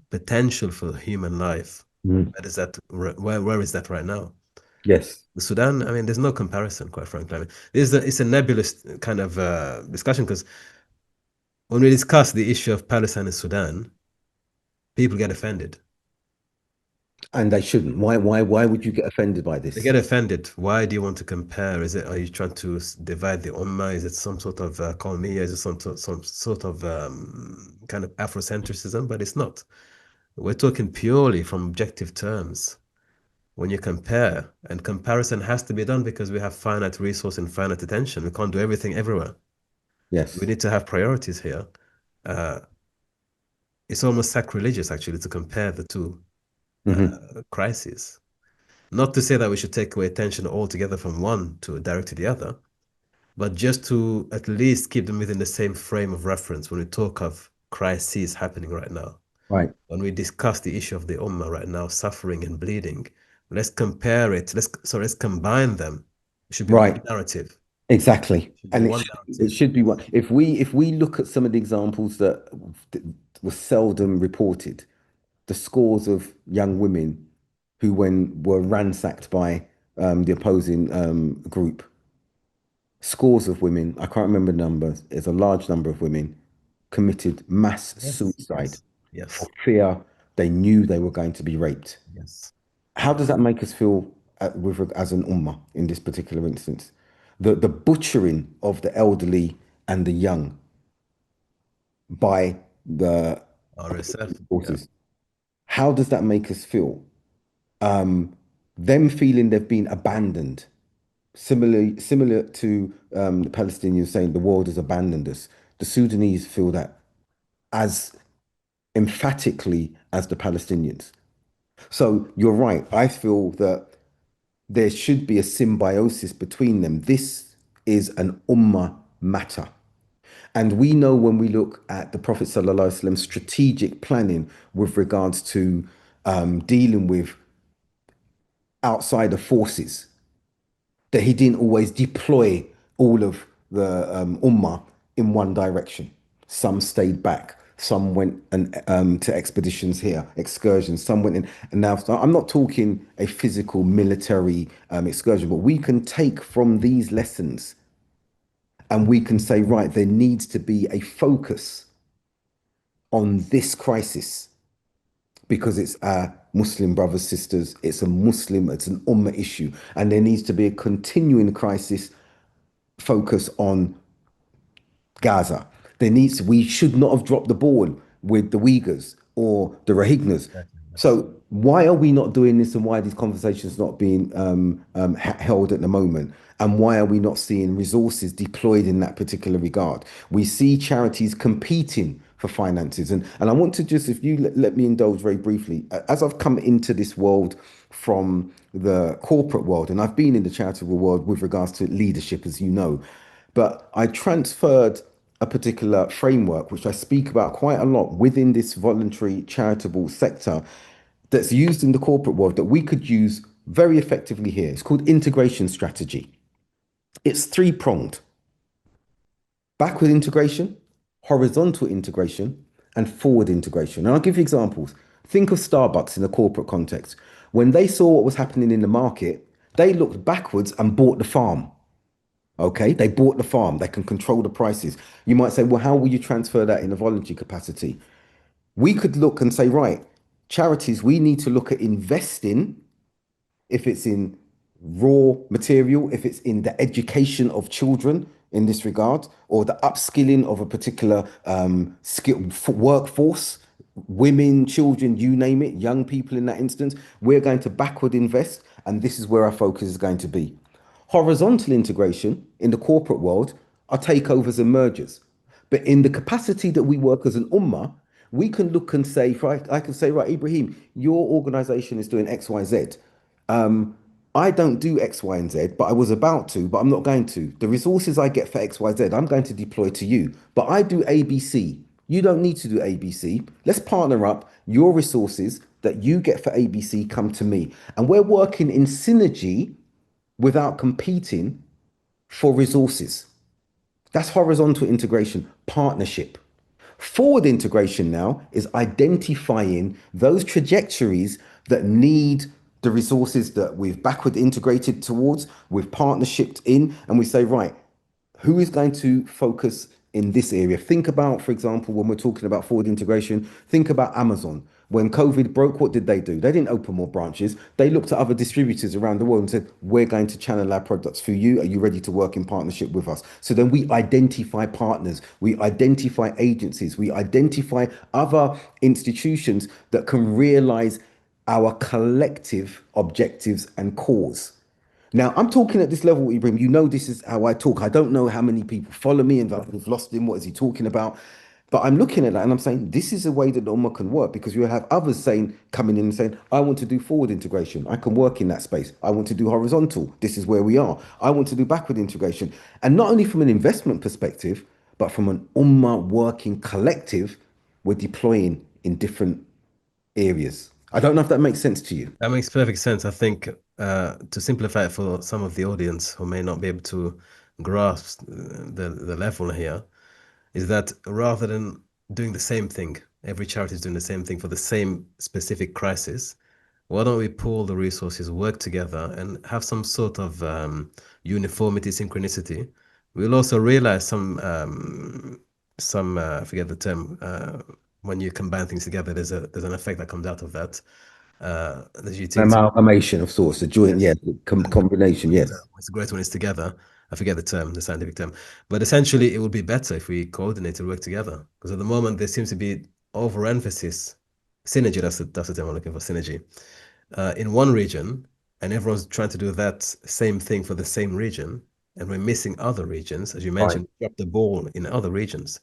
potential for human life. Mhm. That is that. Where is that right now? Yes. The Sudan. I mean, there's no comparison, quite frankly. I mean, it's a nebulous kind of discussion because when we discuss the issue of Palestine and Sudan, people get offended. And they shouldn't. Why would you get offended by They this? get offended. Why do you want to compare? Are you trying to divide the Ummah? Is it some sort of Colonial? Is it some sort of kind of Afrocentrism? But it's not. We're talking purely from objective terms. When you compare, and comparison has to be done because we have finite resource and finite attention. We can't do everything everywhere. We Yes. need to have priorities here. Uh, it's almost sacrilegious, actually, to compare the two Hmm. crises. Not to say that we should take away attention altogether from one to direct to the other, but just to at least keep them within the same frame of reference when we talk of crises happening right now. Right. When we discuss the issue of the Ummah right now, suffering and bleeding, let's compare it. Let's combine them. It should be one Right. narrative. Exactly. It should be And one it narrative. should be one. If we look at some of the examples that were seldom reported, the scores of young women who when were ransacked by the opposing group, scores of women, I can't remember the numbers, there's a large number of women committed mass Yes, suicide yes, for yes, fear they knew they were going to be raped. yes. How does that make us feel as an ummah in this particular instance? The butchering of the elderly and the young by the RSF. Yeah. forces. How does that make us feel? Um, them feeling they've been abandoned. Similar to the Palestinians saying the world has abandoned us. The Sudanese feel that as emphatically as the Palestinians. So you're right. I feel that there should be a symbiosis between them. This is an ummah matter. And we know when we look at the Prophet ﷺ strategic planning with regards to dealing with outsider forces, that he didn't always deploy all of the Ummah in one direction. Some stayed back. Some went to expeditions here, excursions. Some went in. And now, so I'm not talking a physical military excursion, but we can take from these lessons and we can say, right, there needs to be a focus on this crisis because it's our Muslim brothers, sisters, it's an Ummah issue. And there needs to be a continuing crisis focus on Gaza. We should not have dropped the ball with the Uyghurs or the Rohingyas. Exactly, yes. So why are we not doing this, and why are these conversations not being held at the moment? And why are we not seeing resources deployed in that particular regard? We see charities competing for finances. And I want to just, if you let me indulge very briefly, as I've come into this world from the corporate world, and I've been in the charitable world with regards to leadership, as you know, but I transferred a particular framework, which I speak about quite a lot within this voluntary charitable sector that's used in the corporate world that we could use very effectively here. It's called integration strategy. It's three pronged: backward integration, horizontal integration, and forward integration. And I'll give you examples. Think of Starbucks in the corporate context. When they saw what was happening in the market, they looked backwards and bought the farm. Okay, they bought the farm, they can control the prices. You might say, well, how will you transfer that in a voluntary capacity? We could look and say, right, charities, we need to look at investing if it's in raw material, if it's in the education of children in this regard, or the upskilling of a particular skill workforce, women, children, you name it, young people in that instance, we're going to backward invest, and this is where our focus is going to be. Horizontal integration in the corporate world are takeovers and mergers. But in the capacity that we work as an ummah, we can look and say, right, I can say, right, Ibrahim, your organization is doing X, Y, Z. I don't do X, Y, and Z, but I was about to, but I'm not going to. The resources I get for X, Y, Z, I'm going to deploy to you. But I do ABC. You don't need to do ABC. Let's partner up. Your resources that you get for ABC come to me. And we're working in synergy without competing for resources. That's horizontal integration, partnership. Forward integration now is identifying those trajectories that need the resources that we've backward integrated towards, we've partnershiped in, and we say, right, who is going to focus in this area? Think about, for example, when we're talking about forward integration, think about Amazon. When COVID broke, what did they do? They didn't open more branches. They looked at other distributors around the world and said, we're going to channel our products through you. Are you ready to work in partnership with us? So then we identify partners, we identify agencies, we identify other institutions that can realize our collective objectives and cause. Now, I'm talking at this level, Ibrahim. You know, this is how I talk. I don't know how many people follow me and have lost him. What is he talking about? But I'm looking at that and I'm saying, this is a way that the Ummah can work because you have others saying, coming in and saying, I want to do forward integration. I can work in that space. I want to do horizontal. This is where we are. I want to do backward integration. And not only from an investment perspective, but from an Ummah working collective, we're deploying in different areas. I don't know if that makes sense to you. That makes perfect sense. I think to simplify it for some of the audience who may not be able to grasp the level here, is that rather than doing the same thing, every charity is doing the same thing for the same specific crisis, why don't we pool the resources, work together, and have some sort of uniformity, synchronicity? We'll also realize I forget the term, when you combine things together, there's an effect that comes out of that. There's An utility. amalgamation of sorts, a joint, yeah, Yes. combination, yes. It's great when it's together. I forget the term, the scientific term. But essentially, it would be better if we coordinate and work together. Because at the moment, there seems to be overemphasis. Synergy, that's the term I'm looking for, synergy. In one region, and everyone's trying to do that same thing for the same region. And we're missing other regions. As you Right. mentioned, drop the ball in other regions.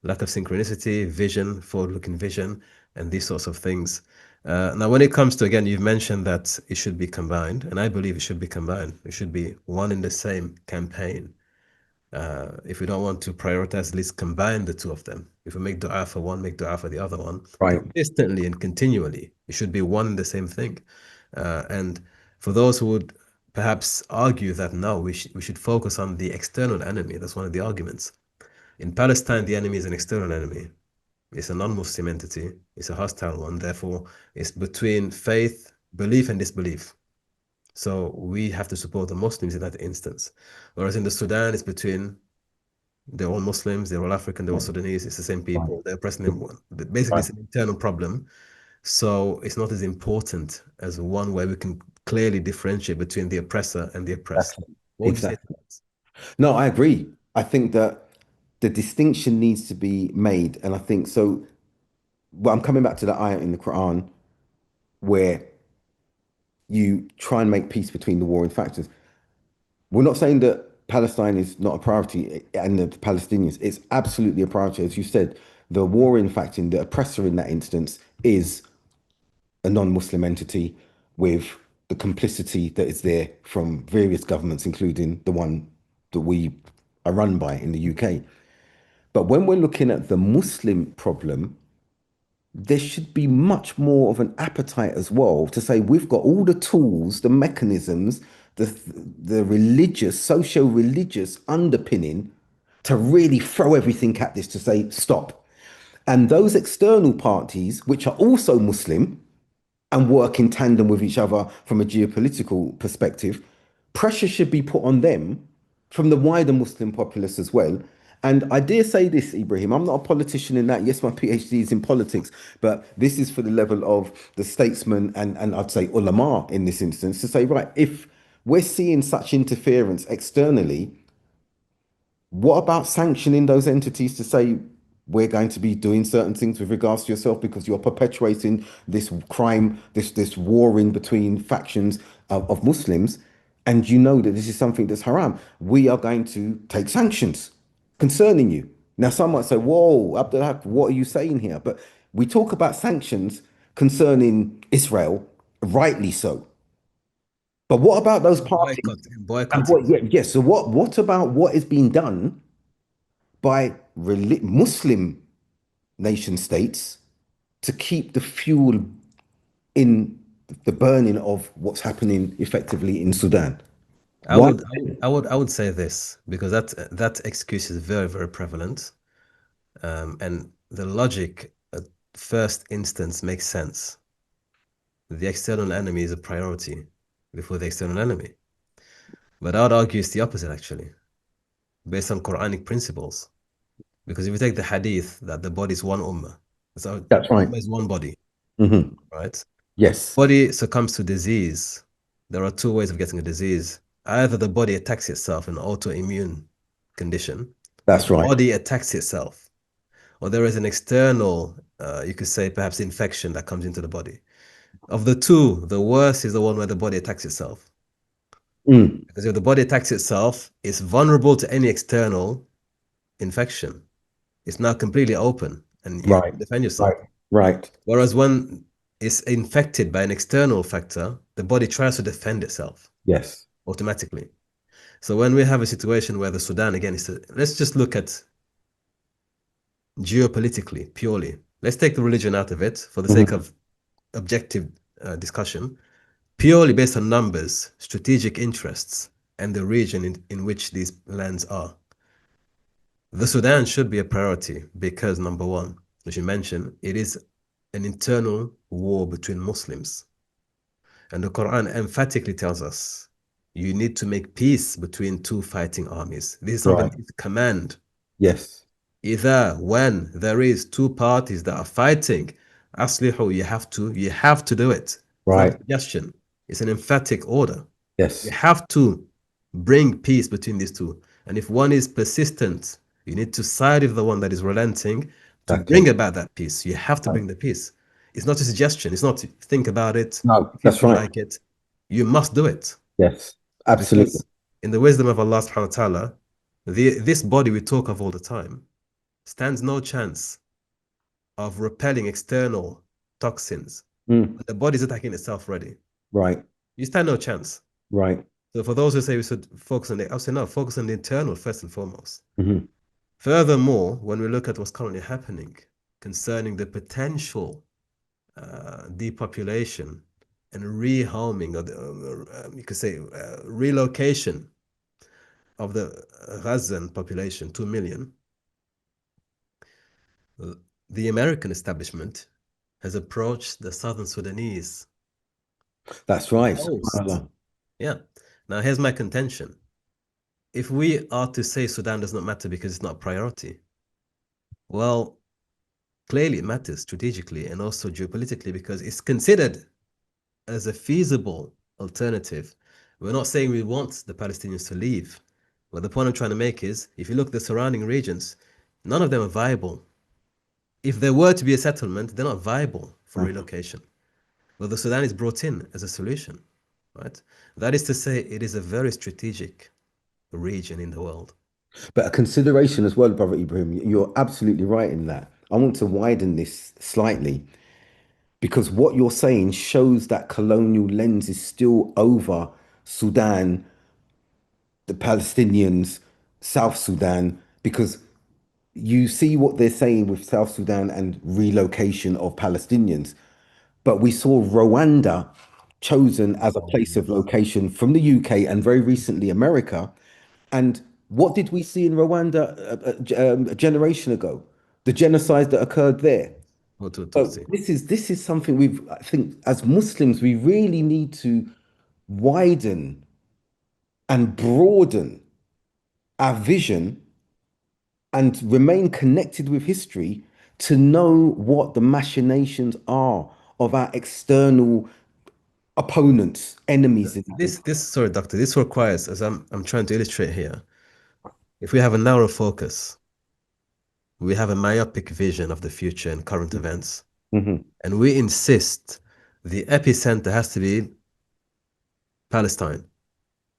Lack of synchronicity, vision, forward-looking vision, and these sorts of things. Now, when it comes to, again, you've mentioned that it should be combined, and I believe it should be combined. It should be one in the same campaign. If we don't want to prioritize, let's combine the two of them. If we make dua for one, make dua for the other one Right. consistently and continually. It should be one and the same thing. And for those who would perhaps argue that now we should focus on the external enemy. That's one of the arguments. In Palestine, the enemy is an external enemy. It's a non-Muslim entity. It's a hostile one. Therefore, it's between faith, belief, and disbelief. So we have to support the Muslims in that instance. Whereas in the Sudan, it's between they're all Muslims, they're all African, they're all Sudanese, it's the same Right. people, they're oppressing them. But basically, Right. it's an internal problem. So it's not as important as one where we can clearly differentiate between the oppressor and the oppressed. Exactly. What would you say to Exactly. that? No, I agree. I think that the distinction needs to be made. And I think so. Well, I'm coming back to the ayah in the Quran where you try and make peace between the warring factions. We're not saying that Palestine is not a priority and the Palestinians. It's absolutely a priority. As you said, the warring faction, the oppressor in that instance, is a non-Muslim entity with the complicity that is there from various governments, including the one that we are run by in the UK. But when we're looking at the Muslim problem, there should be much more of an appetite as well to say we've got all the tools, the mechanisms, the the religious, socio-religious underpinning to really throw everything at this to say stop. And those external parties, which are also Muslim, and work in tandem with each other from a geopolitical perspective, pressure should be put on them from the wider Muslim populace as well. And I dare say this, Ibrahim, I'm not a politician in that. Yes, my PhD is in politics, but this is for the level of the statesman and I'd say ulama in this instance to say, right, if we're seeing such interference externally, what about sanctioning those entities to say we're going to be doing certain things with regards to yourself because you're perpetuating this crime, this warring between factions of Muslims, and you know that this is something that's haram? We are going to take sanctions concerning you. Now, some might say, "Whoa, Abdul Haqq, what are you saying here?" But we talk about sanctions concerning Israel, rightly so. But what about those parties? And Boycotting. what? Yeah, yes. So what about what is being done by Muslim nation states to keep the fuel in the burning of what's happening effectively in Sudan? I Why? would, I would say this because that excuse is very, very prevalent, and the logic at first instance makes sense. The external enemy is a priority before the external enemy. But I would argue it's the opposite actually, based on Quranic principles. Because if you take the hadith that the body is one ummah, so That's right. ummah is one body, Hmm. right? Yes, Body succumbs to disease. There are two ways of getting a disease. Either the body attacks itself, an autoimmune condition, that's the right. body attacks itself, or there is an external, you could say perhaps infection that comes into the body. Of the two, the worst is the one where the body attacks itself. Mm. Because if the body attacks itself, it's vulnerable to any external infection. It's now completely open and you have Right, to defend right, yourself. right. Whereas when it's infected by an external factor, the body tries to defend itself Yes. automatically. So when we have a situation where the Sudan, again, let's just look at geopolitically, purely. Let's take the religion out of it for the sake Hmm. of objective discussion, purely based on numbers, strategic interests, and the region in which these lands are. The Sudan should be a priority because, number one, as you mentioned, it is an internal war between Muslims. And the Quran emphatically tells us you need to make peace between two fighting armies. This is something Right. that is a command. Yes. Either when there is two parties that are fighting, aslihu, you have to do it. It's not a Right. suggestion. It's an emphatic order. You Yes. have to bring peace between these two. And if one is persistent, you need to side with the one that is relenting to bring Exactly. about that peace. You have to Right. bring the peace. It's not a suggestion. It's not to think about it No, if you that's feel right. like it. You must do it. Yes. Absolutely. Because in the wisdom of Allah subhanahu wa ta'ala, this body we talk of all the time stands no chance of repelling external toxins. Mm. The body is attacking itself already. Right. You stand no chance. Right. So for those who say we should focus on I'll say no, focus on the internal first and foremost. Hmm. Furthermore, when we look at what's currently happening concerning the potential depopulation and rehoming, or you could say relocation of the Gazan population, 2 million, the American establishment has approached the Southern Sudanese That's to right. host. Yeah. Now, here's my contention. If we are to say Sudan does not matter because it's not a priority, well, clearly it matters strategically and also geopolitically because it's considered as a feasible alternative. We're not saying we want the Palestinians to leave. But the point I'm trying to make is if you look at the surrounding regions, none of them are viable. If there were to be a settlement, they're not viable for relocation. Well, the Sudan is brought in as a solution, right? That is to say, it is a very strategic region in the world. But a consideration as well, Brother Ibrahim, you're absolutely right in that. I want to widen this slightly because what you're saying shows that colonial lens is still over Sudan, the Palestinians, South Sudan, because you see what they're saying with South Sudan and relocation of Palestinians. But we saw Rwanda chosen as a Oh, place of yes. location from the UK and very recently America. And what did we see in Rwanda a generation ago? The genocide that occurred there. Hutu So Tutsi. this is something I think as Muslims we really need to widen and broaden our vision and remain connected with history to know what the machinations are of our external opponents, enemies in that Sorry, doctor, this requires, as I'm trying to illustrate here, if we have a narrow focus, we have a myopic vision of the future and current events, Mhm. and we insist the epicenter has to be Palestine,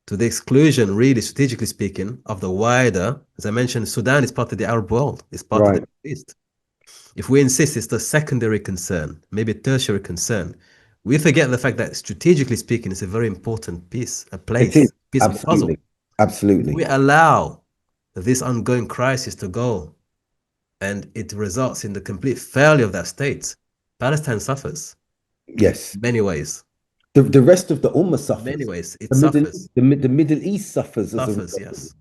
to the exclusion, really, strategically speaking, of the wider, as I mentioned, Sudan is part of the Arab world, it's part of the Right. Middle East. If we insist it's the secondary concern, maybe tertiary concern, we forget the fact that strategically speaking, it's a very important piece, a It is. piece of the puzzle. Absolutely. If Absolutely. we allow this ongoing crisis to go and it results in the complete failure of that state, Palestine suffers Yes. in many ways. The rest of the Ummah In many suffers. ways, it The Middle suffers. the Middle East suffers as a Suffers, result of it. yes.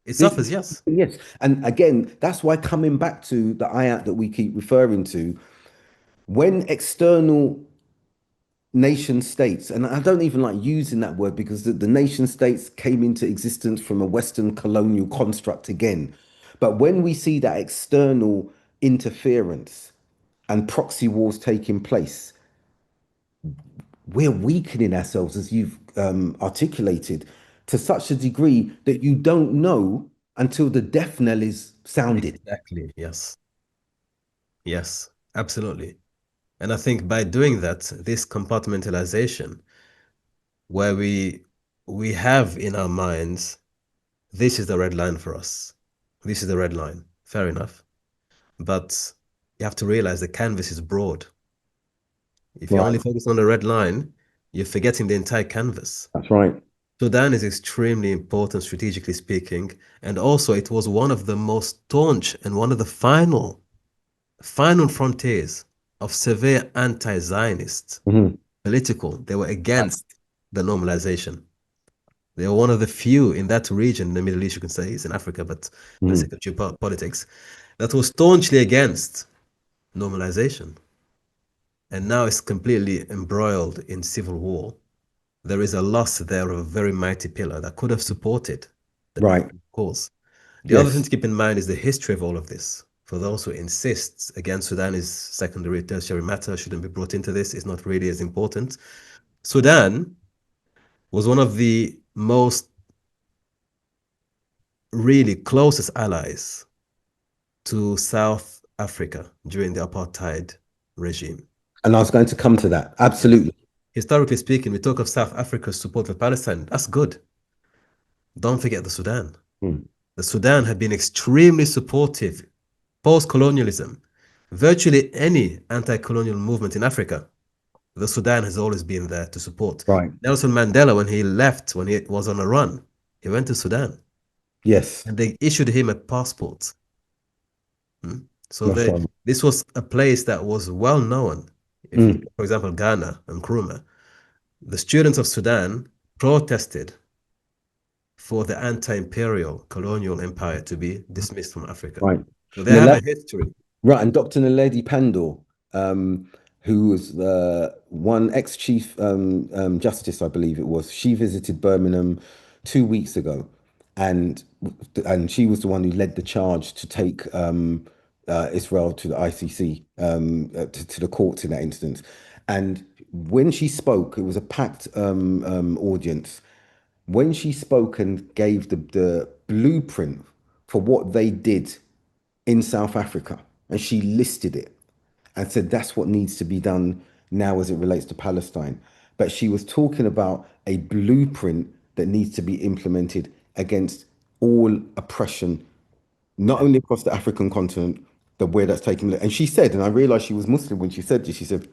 It This suffers, yes. yes. And again, that's why coming back to the ayat that we keep referring to, when external nation states, and I don't even like using that word because the nation states came into existence from a Western colonial construct again. But when we see that external interference and proxy wars taking place, we're weakening ourselves, as you've articulated, to such a degree that you don't know until the death knell is sounded. Exactly, yes. Yes, absolutely. And I think by doing that, this compartmentalization, where we have in our minds, this is the red line for us. This is the red line. Fair enough. But you have to realize the canvas is broad. If you only Right. focus on the red line, you're forgetting the entire canvas. That's right. Sudan is extremely important, strategically speaking, and also it was one of the most staunch and one of the final frontiers of severe anti-Zionist Mhm. political. They were against the normalization. They were one of the few in that region, in the Middle East, you can say, it's in Africa, but for the Mhm. sake of geopolitics, that was staunchly against normalization. And now it's completely embroiled in civil war. There is a loss there of a very mighty pillar that could have supported the Right. Palestinian cause. The other thing Yes. to keep in mind is the history of all of this. For those who insist, again, Sudan is secondary, tertiary matter, shouldn't be brought into this, it's not really as important. Sudan was one of the most really closest allies to South Africa during the apartheid regime. And I was going to come to that. Absolutely. Historically speaking, we talk of South Africa's support for Palestine. That's good. Don't forget the Sudan. Mm. The Sudan had been extremely supportive post-colonialism. Virtually any anti-colonial movement in Africa, the Sudan has always been there to support. Right. Nelson Mandela, when he left, when he was on a run, he went to Sudan Yes. and they issued him a passport. Hmm? So Mashallah. this was a place that was well known If you, Mm. for example, Ghana and Nkrumah, the students of Sudan protested for the anti-imperial colonial empire to be dismissed from Africa. Right. So they have Naledi, a history. right, and Dr. Naledi Pandor, who was the one ex-chief justice, I believe it was, she visited Birmingham 2 weeks ago, and and she was the one who led the charge to take Israel to the ICC, to the courts in that instance. And when she spoke, it was a packed audience. When she spoke and gave the blueprint for what they did in South Africa, and she listed it and said that's what needs to be done now as it relates to Palestine. But she was talking about a blueprint that needs to be implemented against all oppression, not only across the African continent, the where that's taking. And she said, and I realized she was Muslim when she said this, she said,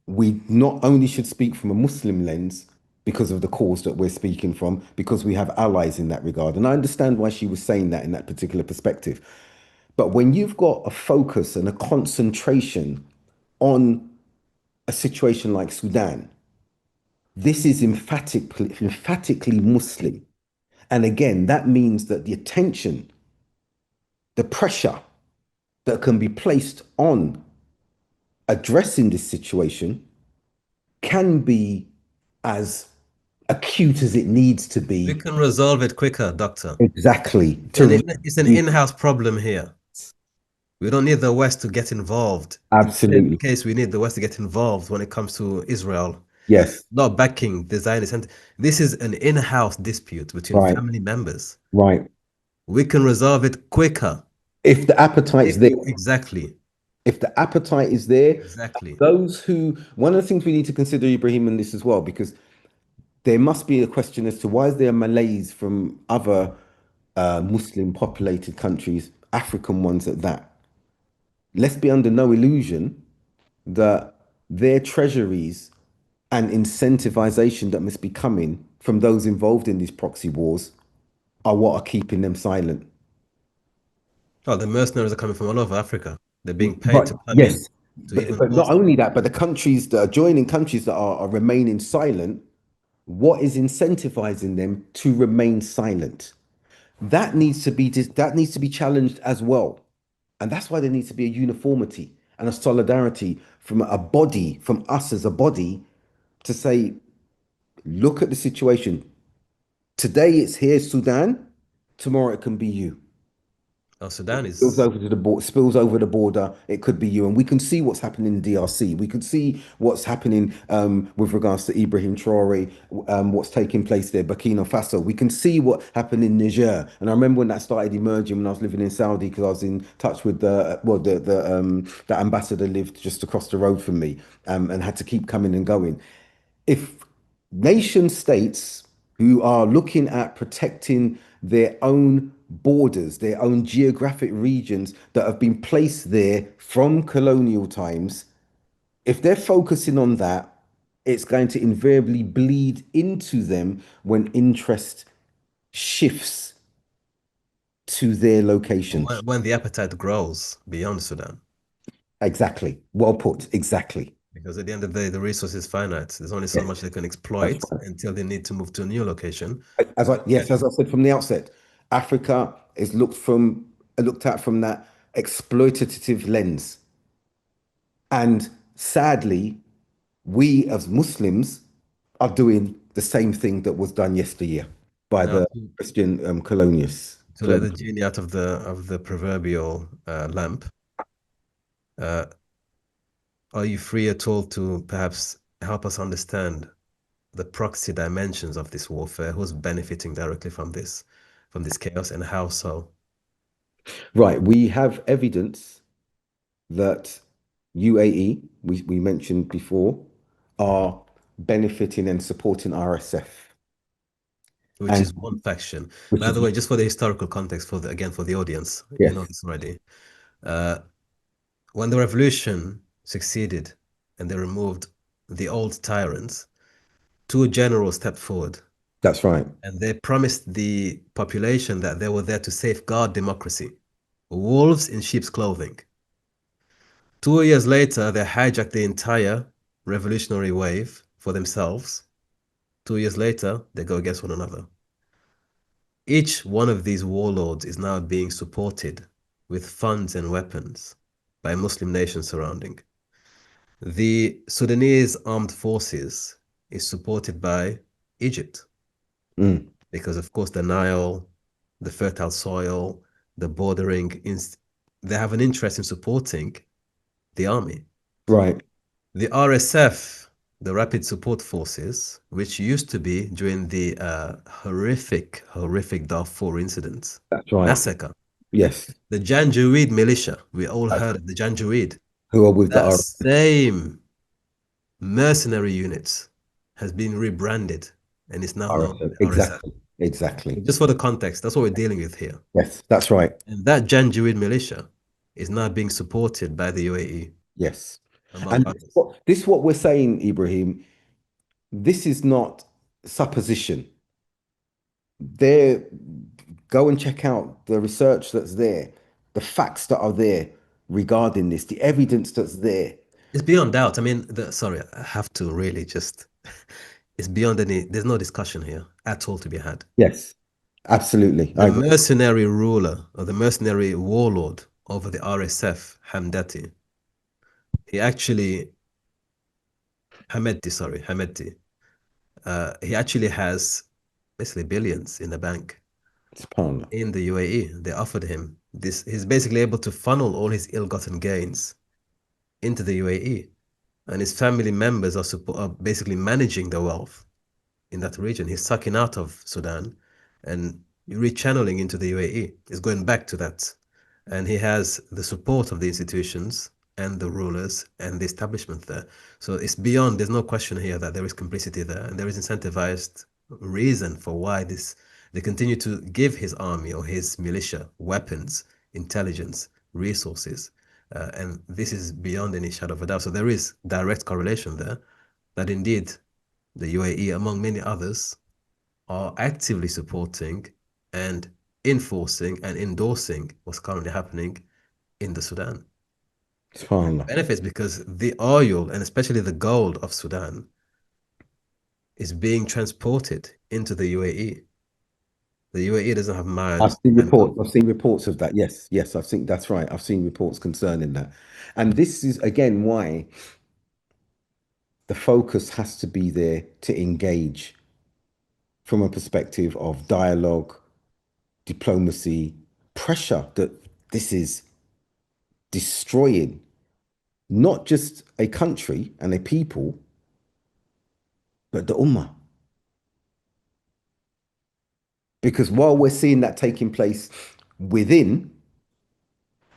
we not only should speak from a Muslim lens because of the cause that we're speaking from, because we have allies in that regard. And I understand why she was saying that in that particular perspective. But when you've got a focus and a concentration on a situation like Sudan, this is emphatically Muslim. And again, that means that the attention, the pressure that can be placed on addressing this situation can be as acute as it needs to We be. can resolve it quicker, doctor. Exactly. It's an in-house problem here. We don't need the West to get involved. In the same Absolutely. case, we need the West to get involved when it comes to Israel, Yes. not backing the Zionist. And this is an in-house dispute between Right. family members. Right. We can resolve it quicker If the appetite's if there, we exactly, if the appetite is there, exactly. those who, one of the things we need to consider, Ibrahim, in this as well, because there must be a question as to why is there malaise from other Muslim populated countries, African ones at that. Let's be under no illusion that their treasuries and incentivization that must be coming from those involved in these proxy wars are what are keeping them silent. Oh, the mercenaries are coming from all over Africa. They're being paid But to come in yes, to even but not bolster. only that, but the countries that are joining countries that are remaining silent, what is incentivizing them to remain silent? That needs to be challenged as well. And that's why there needs to be a uniformity and a solidarity from a body, from us as a body, to say, look at the situation. Today it's here, Sudan. Tomorrow it can be you. Oh, Sudan Spills is over to the border, spills over the border. It could be you, and we can see what's happening in DRC. We can see what's happening with regards to Ibrahim Traore, what's taking place there, Burkina Faso. We can see what happened in Niger. And I remember when that started emerging when I was living in Saudi, because I was in touch with the ambassador lived just across the road from me, and had to keep coming and going. If nation states who are looking at protecting their own borders, their own geographic regions that have been placed there from colonial times, if they're focusing on that, it's going to invariably bleed into them when interest shifts to their location. when the appetite grows beyond Sudan. Exactly. Well put. Exactly. Because at the end of the day, the resource is finite. There's only so Yes, much they can that's exploit right. until they need to move to a new location. As I said from the outset, Africa is looked at from that exploitative lens. And sadly, we as Muslims are doing the same thing that was done yesteryear by Now, the Christian colonialists. to let the genie out of the proverbial lamp, uh, are you free at all to perhaps help us understand the proxy dimensions of this warfare? Who's benefiting directly from this chaos, and how so? Right, we have evidence that UAE, we mentioned before, are benefiting and supporting RSF. Which And is one faction. which By is, the way, just for the historical context, for the audience, you know yes, this already. Uh, when the revolution succeeded and they removed the old tyrants, two generals stepped forward that's right. and they promised the population that they were there to safeguard democracy. Wolves in sheep's clothing. 2 years later, they hijacked the entire revolutionary wave for themselves. 2 years later, they go against one another. Each one of these warlords is now being supported with funds and weapons by Muslim nations surrounding. The Sudanese armed forces is supported by Egypt because, of course, the Nile, the fertile soil, the bordering, they have an interest in supporting the army. Right. The RSF, the Rapid Support Forces, which used to be during the horrific Darfur incident, That's right. massacre. Yes. The Janjaweed militia, we all That's heard of the Janjaweed. who are with the That R. same mercenary unit has been rebranded and is now known as RSF. the RSF. Exactly. Exactly. Just for the context, that's what we're dealing with here. Yes, that's right. And that Janjaweed militia is now being supported by the UAE, Yes. among And others. this is what we're saying, Ibrahim. This is not supposition. There, go and check out the research that's there, the facts that are there regarding this, the evidence that's there. It's beyond doubt. I mean, sorry, I have to really just, it's beyond there's no discussion here at all to be had. Yes, absolutely. I The agree. mercenary ruler or the mercenary warlord over the RSF, Hamdati, he actually, Hameti, he actually has basically billions in the bank SubhanAllah. in the UAE. They offered him this. He's basically able to funnel all his ill-gotten gains into the UAE, and his family members are basically managing the wealth in that region. He's sucking out of Sudan and rechanneling into the UAE. He's going back to that. And he has the support of the institutions and the rulers and the establishment there. So it's beyond, there's no question here that there is complicity there and there is incentivized reason for why they continue to give his army or his militia weapons, intelligence, resources. And this is beyond any shadow of a doubt. So there is direct correlation there that indeed the UAE, among many others, are actively supporting and enforcing and endorsing what's currently happening in the Sudan. SubhanAllah. Benefits because the oil and especially the gold of Sudan is being transported into the UAE. The UAE doesn't have I've mines seen and gold. reports. I've seen reports of that. Yes, yes, I think that's right. I've seen reports concerning that. And this is again why the focus has to be there to engage from a perspective of dialogue, diplomacy, pressure that this is destroying not just a country and a people, but the Ummah. Because while we're seeing that taking place within,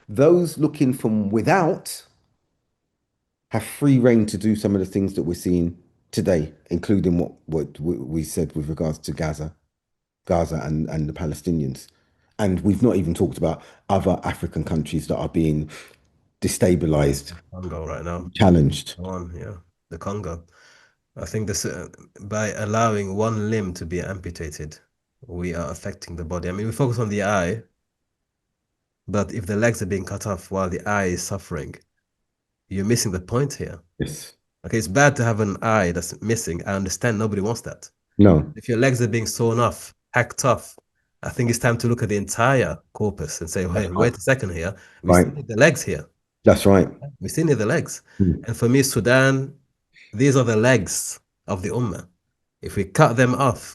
those looking from without have free reign to do some of the things that we're seeing today, including what we said with regards to Gaza and the Palestinians. And we've not even talked about other African countries that are being destabilized, Congo right now. challenged. Yeah, the Congo. I think this by allowing one limb to be amputated, we are affecting the body. I mean, we focus on the eye, but if the legs are being cut off while the eye is suffering, you're missing the point here. Yes. Okay, it's bad to have an eye that's missing. I understand nobody wants that. No. If your legs are being sawn off, hacked off, I think it's time to look at the entire corpus and say, hey, wait a second here. We Right. still need the legs here. That's right. We still need the legs. Mm. And for me, Sudan, these are the legs of the Ummah. If we cut them off,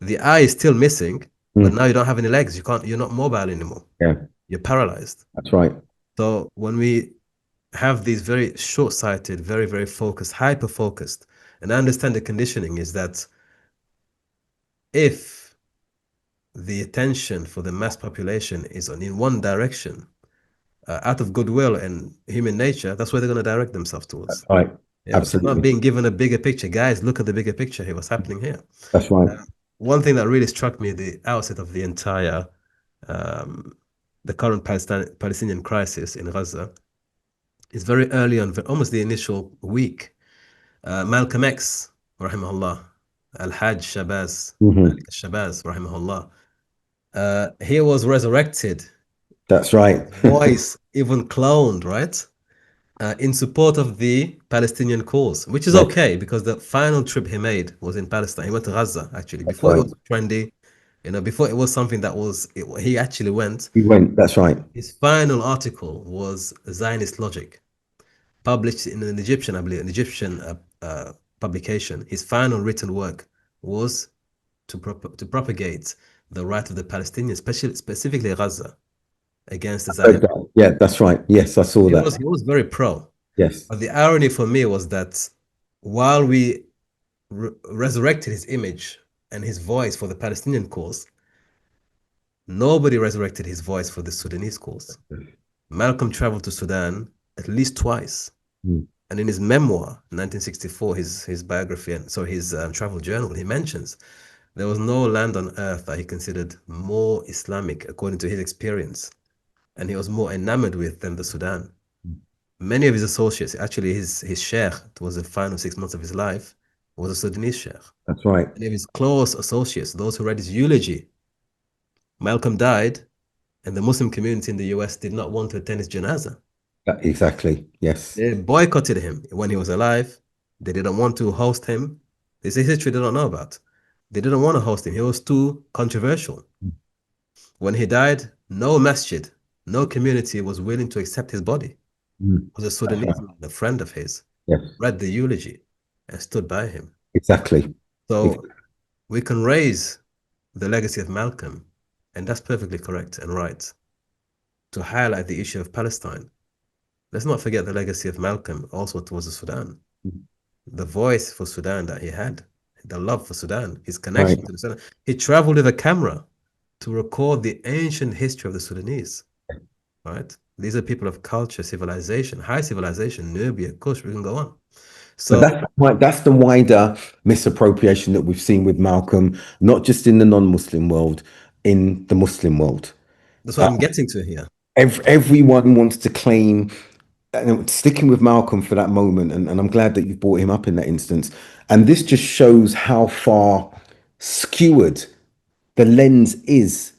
the eye is still missing, but now you don't have any legs. You're not mobile anymore. Yeah. You're paralyzed. That's right. So when we have these very short-sighted, very, very focused, hyper-focused, and I understand the conditioning is that if the attention for the mass population is in one direction, out of goodwill and human nature, that's where they're going to direct themselves towards. That's right. Yeah, they're not Absolutely. being given a bigger picture. Guys, look at the bigger picture here. What's happening here? That's right. One thing that really struck me at the outset of the entire, the current Palestinian crisis in Gaza is very early on, almost the initial week. Malcolm X, rahimahullah, Al-Hajj Shabazz, Malik al-Shabazz, rahimahullah, he was resurrected. That's right. Voice even cloned, right? in support of the Palestinian cause, which is Right. okay because the final trip he made was in Palestine. He went to Gaza actually That's before it right. was trendy, before it was something that he actually went. He went. That's right. His final article was Zionist Logic, published in an Egyptian, I believe, an Egyptian publication. His final written work was to propagate the right of the Palestinians, specifically Gaza, against the Heard Zionists. that. Yeah, that's right. Yes, I saw that. He was very pro. Yes. But the irony for me was that while we resurrected his image and his voice for the Palestinian cause, nobody resurrected his voice for the Sudanese cause. Malcolm traveled to Sudan at least twice. Mm. And in his memoir, 1964, his biography, and so his travel journal, he mentions there was no land on earth that he considered more Islamic according to his experience, and he was more enamored with than the Sudan. Many of his associates, actually his sheikh, it was the final 6 months of his life, was a Sudanese sheikh. That's right. Many of his close associates, those who read his eulogy, Malcolm died, and the Muslim community in the US did not want to attend his janazah. Exactly. Yes. They boycotted him when he was alive. They didn't want to host him. This is history they don't know about. They didn't want to host him. He was too controversial. When he died, no masjid, no community was willing to accept his body. Mm. It was a That's Sudanese right. man, a friend of his, Yes. read the eulogy and stood by him. Exactly. So we can raise the legacy of Malcolm, and that's perfectly correct and right, to highlight the issue of Palestine. Let's not forget the legacy of Malcolm also towards the Sudan. Mm. The voice for Sudan that he had, the love for Sudan, his Right. connection to the Sudan. He traveled with a camera to record the ancient history of the Sudanese, right? These are people of culture, civilization, high civilization, Nubia, Kush, we can go on. But So that's the wider misappropriation that we've seen with Malcolm, not just in the non-Muslim world, in the Muslim world. that's what I'm getting to here. Everyone wants to claim, and sticking with Malcolm for that moment, and I'm glad that you brought him up in that instance. And this just shows how far skewered the lens is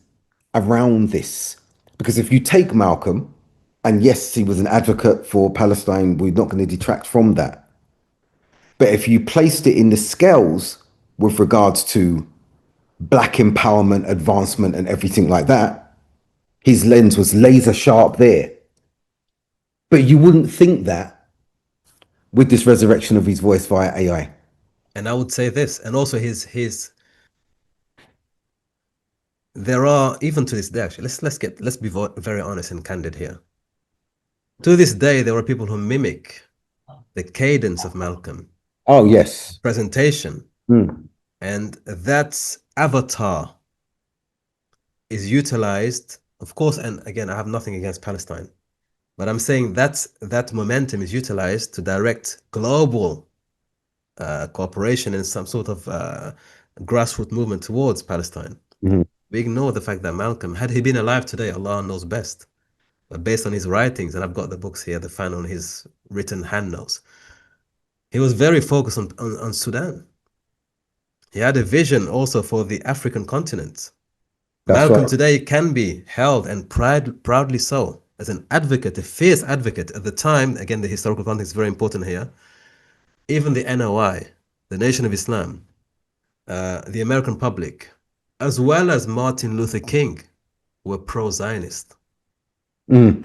around this. Because if you take Malcolm, and yes, he was an advocate for Palestine, we're not going to detract from that. But if you placed it in the scales with regards to black empowerment, advancement, and everything like that, his lens was laser sharp there. But you wouldn't think that with this resurrection of his voice via AI. And I would say this, and also his there are, even to this day, actually, let's be very honest and candid here. To this day, there are people who mimic the cadence of Malcolm, Oh, yes. presentation, Mm. and that avatar is utilized, of course, and again, I have nothing against Palestine, but I'm saying that momentum is utilized to direct global cooperation and some sort of grassroots movement towards Palestine. Mhm. We ignore the fact that Malcolm, had he been alive today, Allah knows best, but based on his writings, and I've got the books here, the fan on his written hand notes, he was very focused on Sudan. He had a vision also for the African continent. That's Malcolm right. today can be held, and proudly so, as an advocate, a fierce advocate. At the time, again, the historical context is very important here. Even the NOI, the Nation of Islam, the American public, as well as Martin Luther King, were pro-Zionist. Mm.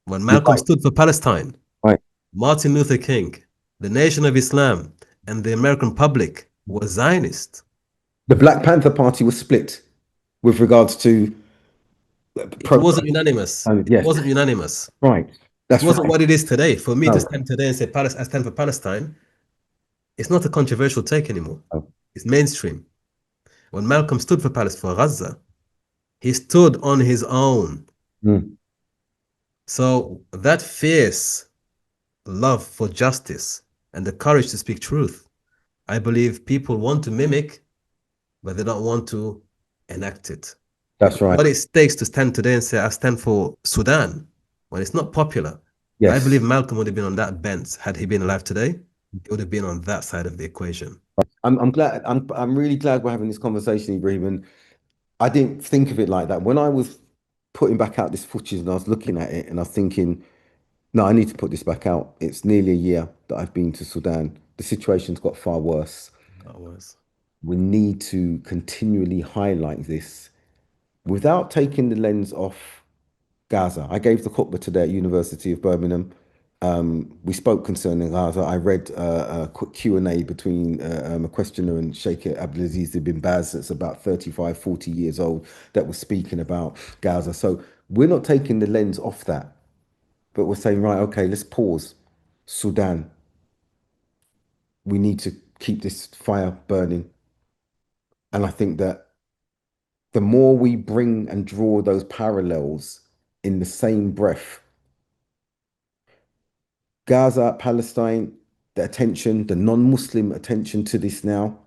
When You're Malcolm right. stood for Palestine, Right. Martin Luther King, the Nation of Islam, and the American public were Zionist. The Black Panther Party was split with regards to It wasn't protest. unanimous. It Yes, wasn't unanimous. right. It That's wasn't right. what it is today. For me to No. stand today and say I stand for Palestine, it's not a controversial take anymore. No. It's mainstream. When Malcolm stood for Palestine, for Gaza, he stood on his own. Mm. So that fierce love for justice and the courage to speak truth, I believe people want to mimic, but they don't want to enact it. That's right. What it takes to stand today and say, I stand for Sudan, when it's not popular, I Yes. believe Malcolm would have been on that bench had he been alive today. He would have been on that side of the equation. I'm glad. I'm really glad we're having this conversation, Ibrahim. And I didn't think of it like that when I was putting back out this footage and I was looking at it and I was thinking, No, I need to put this back out. It's nearly a year that I've been to Sudan. The situation's got far worse. That was. We need to continually highlight this without taking the lens off Gaza. I gave the khutbah today at University of Birmingham. We spoke concerning Gaza. I read a quick Q&A between a questioner and Sheikh Abdulaziz ibn Baz that's about 35, 40 years old that was speaking about Gaza. So we're not taking the lens off that, but we're saying, right, okay, let's pause. Sudan, we need to keep this fire burning. And I think that the more we bring and draw those parallels in the same breath, Gaza, Palestine, the attention, the non-Muslim attention to this now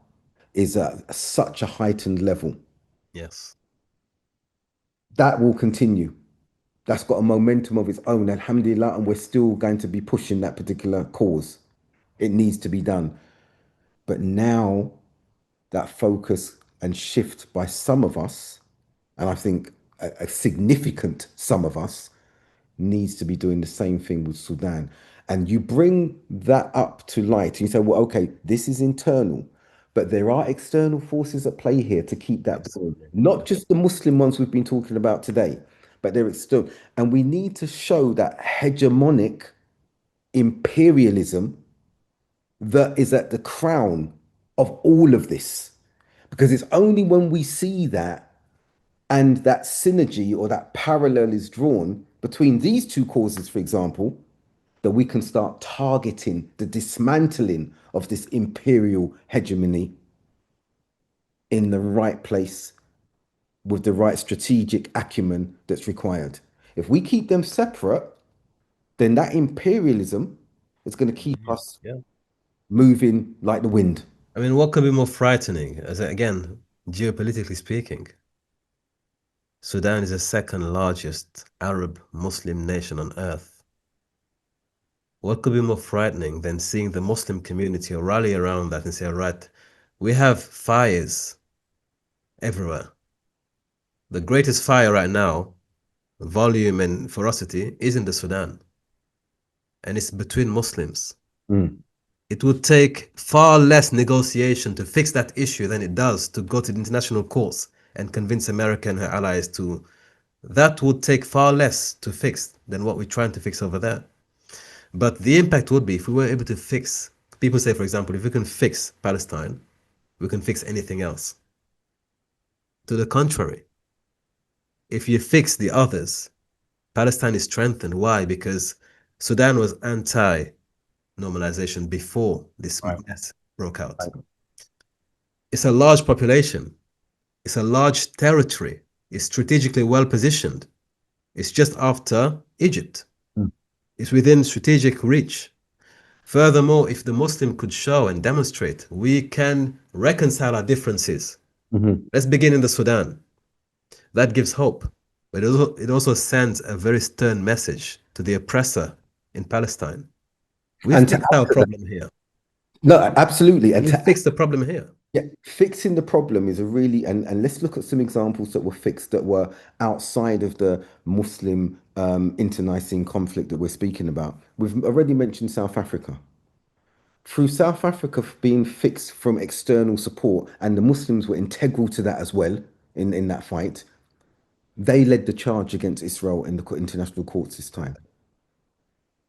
is at such a heightened level. Yes. That will continue. That's got a momentum of its own, alhamdulillah, and we're still going to be pushing that particular cause. It needs to be done. But now that focus and shift by some of us, and I think a significant some of us, needs to be doing the same thing with Sudan. And you bring that up to light and you say, well, okay, this is internal, but there are external forces at play here to keep that Yes. going. Not Yes. just the Muslim ones we've been talking about today, but they're external. And we need to show that hegemonic imperialism that is at the crown of all of this. Because it's only when we see that and that synergy or that parallel is drawn between these two causes, for example, that we can start targeting the dismantling of this imperial hegemony in the right place with the right strategic acumen that's required. If we keep them separate, then that imperialism is going to keep us Yeah. moving like the wind. I mean, what could be more frightening? Again, geopolitically speaking, Sudan is the second largest Arab Muslim nation on earth. What could be more frightening than seeing the Muslim community rally around that and say, all right, we have fires everywhere. The greatest fire right now, volume and ferocity, is in the Sudan, and it's between Muslims. Mm. It would take far less negotiation to fix that issue than it does to go to the international courts and convince America and her allies to. That would take far less to fix than what we're trying to fix over there. But the impact would be if we were able to fix, people say, for example, if we can fix Palestine, we can fix anything else. To the contrary, if you fix the others, Palestine is strengthened. Why? Because Sudan was anti normalization before this Right. mess broke out. Right. It's a large population, it's a large territory, it's strategically well positioned. It's just after Egypt, Mm. it's within strategic reach. Furthermore, if the Muslim could show and demonstrate we can reconcile our differences, Mhm. let's begin in the Sudan. That gives hope, but it also sends a very stern message to the oppressor in Palestine. We And to fixed add our to that, problem here. no, absolutely. And We to fixed the problem here. Yeah, fixing the problem is a really, and let's look at some examples that were fixed that were outside of the Muslim internecine conflict that we're speaking about. We've already mentioned South Africa. Through South Africa being fixed from external support, and the Muslims were integral to that as well in that fight, they led the charge against Israel in the international courts this time.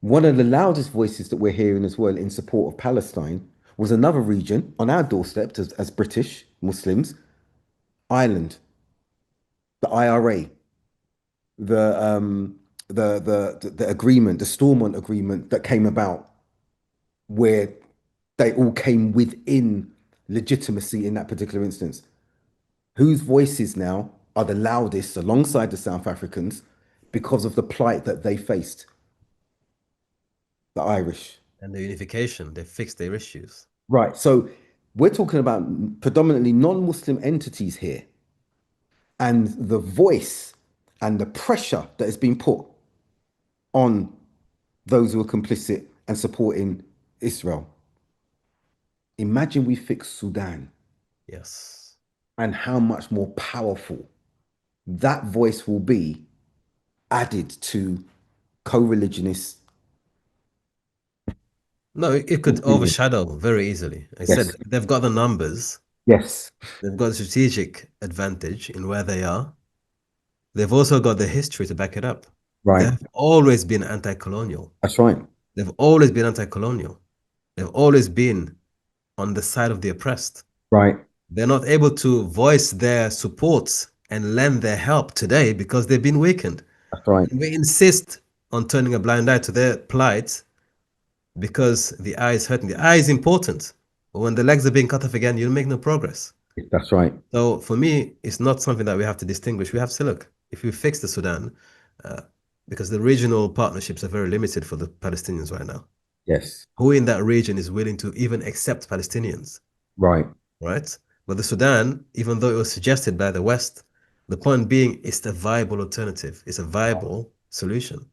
One of the loudest voices that we're hearing as well in support of Palestine was another region on our doorstep as British Muslims, Ireland, the IRA, the the agreement, the Stormont agreement that came about, where they all came within legitimacy in that particular instance. Whose voices now are the loudest alongside the South Africans because of the plight that they faced? The Irish. And the unification, they fixed their issues. Right. So we're talking about predominantly non-Muslim entities here, and the voice and the pressure that has been put on those who are complicit and supporting Israel. Imagine we fix Sudan Yes. and how much more powerful that voice will be added to co religionists No, it could overshadow very easily. I said Yes, they've got the numbers, yes, they've got a strategic advantage in where they are. They've also got the history to back it up. right. They've always been anti-colonial. That's right, They've always been anti-colonial. They've always been on the side of the oppressed. right. They're not able to voice their supports and lend their help today because they've been weakened. That's right. And we insist on turning a blind eye to their plight because the eye is hurting. The eye is important. But when the legs are being cut off again, you'll make no progress. That's right. So for me, it's not something that we have to distinguish. We have to look. If we fix the Sudan, uh, because the regional partnerships are very limited for the Palestinians right now. Yes, Who in that region is willing to even accept Palestinians, right, right? But the Sudan, even though it was suggested by the West, the point being it's a viable alternative. It's a viable solution.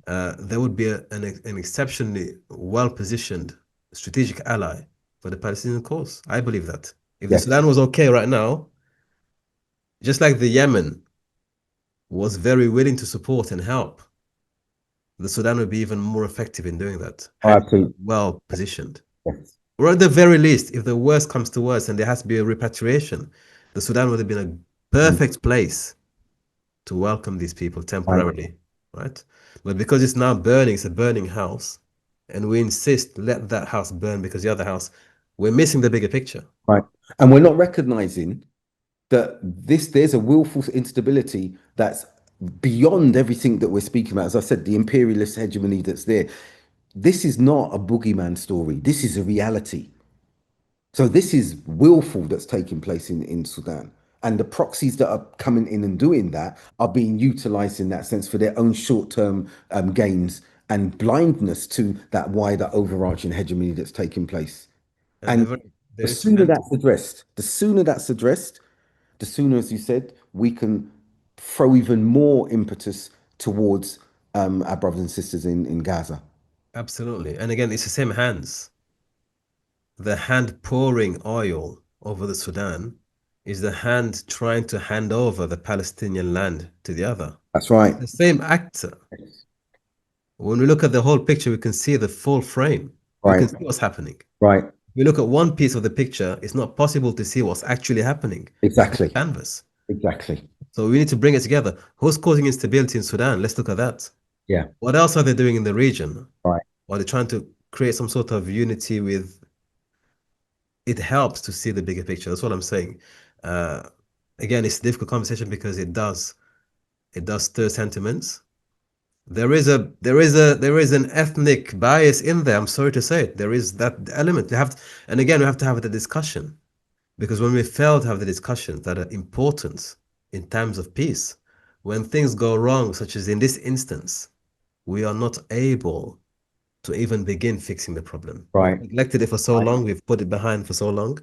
There would be an exceptionally well-positioned strategic ally for the Palestinian cause. I believe that. If the yes, Sudan was okay right now, just like the Yemen was very willing to support and help, the Sudan would be even more effective in doing that I had it been absolutely, well positioned. yes, Or at the very least, if the worst comes to worst and there has to be a repatriation, the Sudan would have been a mm, perfect place to welcome these people right, temporarily, right? But because it's now burning, it's a burning house, and we insist let that house burn because the other house, we're missing the bigger picture. right. And we're not recognizing that there's a willful instability that's beyond everything that we're speaking about. As I said, the imperialist hegemony that's there. This is not a boogeyman story. This is a reality. So this is willful that's taking place in Sudan. And the proxies that are coming in and doing that are being utilized in that sense for their own short-term gains and blindness to that wider overarching hegemony that's taking place. And And there the is sooner plenty. that's addressed, the sooner, as you said, we can throw even more impetus towards our brothers and sisters in Gaza. Absolutely. And again, it's the same hands. The hand pouring oil over the Sudan is the hand trying to hand over the Palestinian land to the other. That's right. The same actor. When we look at the whole picture, we can see the full frame. We can Right. see what's happening. Right. If we look at one piece of the picture, it's not possible to see what's actually happening. The whole Exactly. canvas. Exactly. So we need to bring it together. Who's causing instability in Sudan? Let's look at that. Yeah. What else are they doing in the region? Right. Are they trying to create some sort of unity with it helps to see the bigger picture. That's what I'm saying. Uh, Again, it's a difficult conversation because it does stir sentiments. There is an ethnic bias in there. I'm sorry to say it. There is that element. And again, we have to have the discussion because when we fail to have the discussions that are important in times of peace, when things go wrong, such as in this instance, we are not able to even begin fixing the problem. We've Right. neglected it for so long. We've put it behind for so long.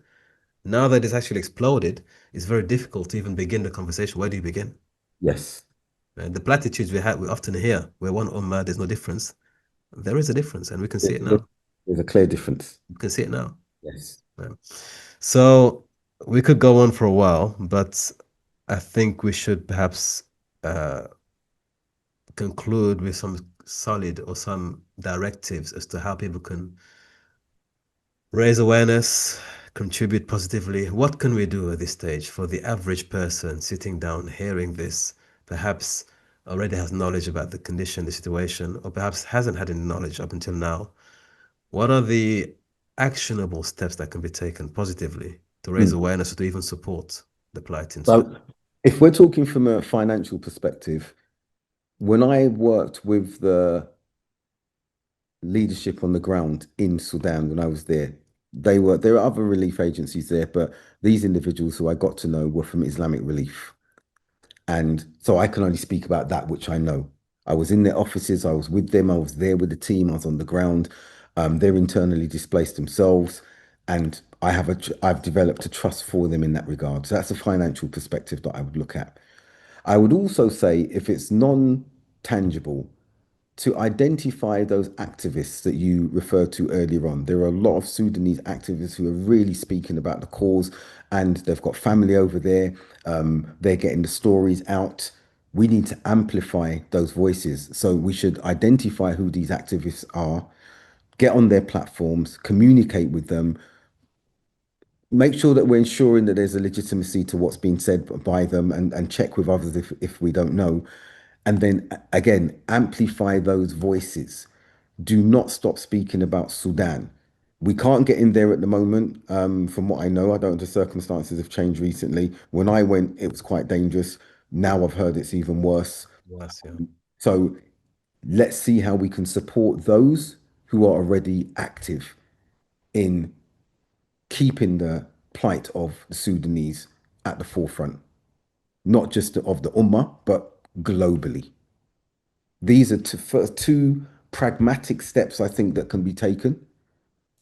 Now that it's actually exploded, it's very difficult to even begin the conversation. Where do you begin? Yes. The platitudes we often hear, we're one ummah, there's no difference. There is a difference, and we can see it There's now. there's a clear difference. We can see it now. Yes. Yeah. So we could go on for a while, but I think we should perhaps uh, conclude with some solid or some directives as to how people can raise awareness, contribute positively. What can we do at this stage for the average person sitting down, hearing this, perhaps already has knowledge about the condition, the situation, or perhaps hasn't had any knowledge up until now? What are the actionable steps that can be taken positively to raise Mm. awareness or to even support the plight in Sudan? So if we're talking from a financial perspective, when I worked with the leadership on the ground in Sudan when I was there, there are other relief agencies there, but these individuals who I got to know were from Islamic Relief. And so I can only speak about that which I know. I was in their offices, I was with them, I was there with the team, I was on the ground. They're internally displaced themselves, and I've developed a trust for them in that regard. So that's a financial perspective that I would look at. I would also say if it's non-tangible, to identify those activists that you referred to earlier on. There are a lot of Sudanese activists who are really speaking about the cause, and they've got family over there. They're getting the stories out. We need to amplify those voices. So we should identify who these activists are, get on their platforms, communicate with them, make sure that we're ensuring that there's a legitimacy to what's being said by them, and check with others if we don't know. And then again, amplify those voices. Do not stop speaking about Sudan. We can't get in there at the moment. From what I know, I don't know, the circumstances have changed recently. When I went, it was quite dangerous. Now I've heard it's even worse. Yes, yeah. So let's see how we can support those who are already active in keeping the plight of the Sudanese at the forefront, not just of the Ummah, but globally. These are two pragmatic steps I think that can be taken.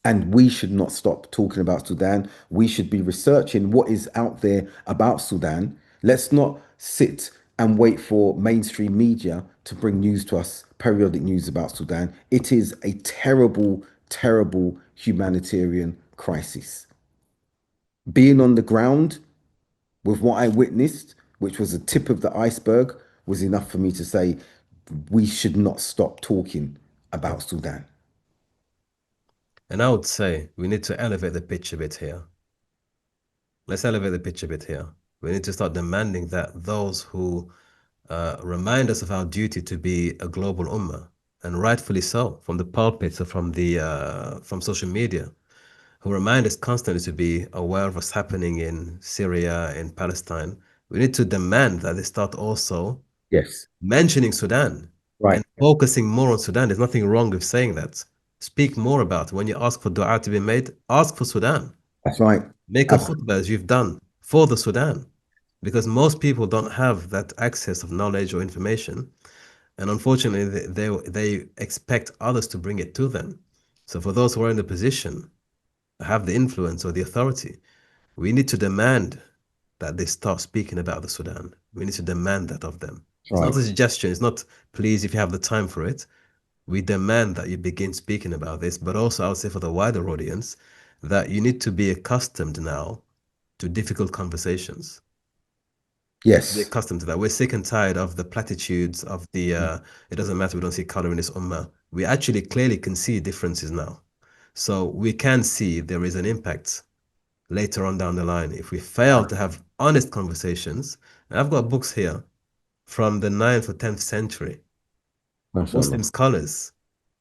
And we should not stop talking about Sudan. We should be researching what is out there about Sudan. Let's not sit and wait for mainstream media to bring news to us, periodic news about Sudan. It is a terrible, terrible humanitarian crisis. Being on the ground with what I witnessed, which was the tip of the iceberg, was enough for me to say we should not stop talking Yeah. about Sudan. And I would say we need to elevate the pitch a bit here. Let's elevate the pitch a bit here. We need to start demanding that those who remind us of our duty to be a global ummah, and rightfully so, from the pulpits or from social media, who remind us constantly to be aware of what's happening in Syria, in Palestine. We need to demand that they start also Yes, mentioning Sudan right. and focusing more on Sudan. There's nothing wrong with saying that. Speak more about it. When you ask for dua to be made, ask for Sudan. That's right. Make a Absolutely. khutbah as you've done for the Sudan, because most people don't have that access of knowledge or information, and unfortunately, they expect others to bring it to them. So for those who are in the position, have the influence or the authority, we need to demand that they start speaking about the Sudan. We need to demand that of them. It's not Right. a suggestion. It's not, please, if you have the time for it. We demand that you begin speaking about this, but also I would say for the wider audience that you need to be accustomed now to difficult conversations. You have to be Yes. accustomed to that. We're sick and tired of the platitudes of the it doesn't matter, we don't see color in this ummah. We actually clearly can see differences now. So we can see there is an impact later on down the line if we fail to have honest conversations. And I've got books here from the 9th or 10th century, Muslim MashaAllah. scholars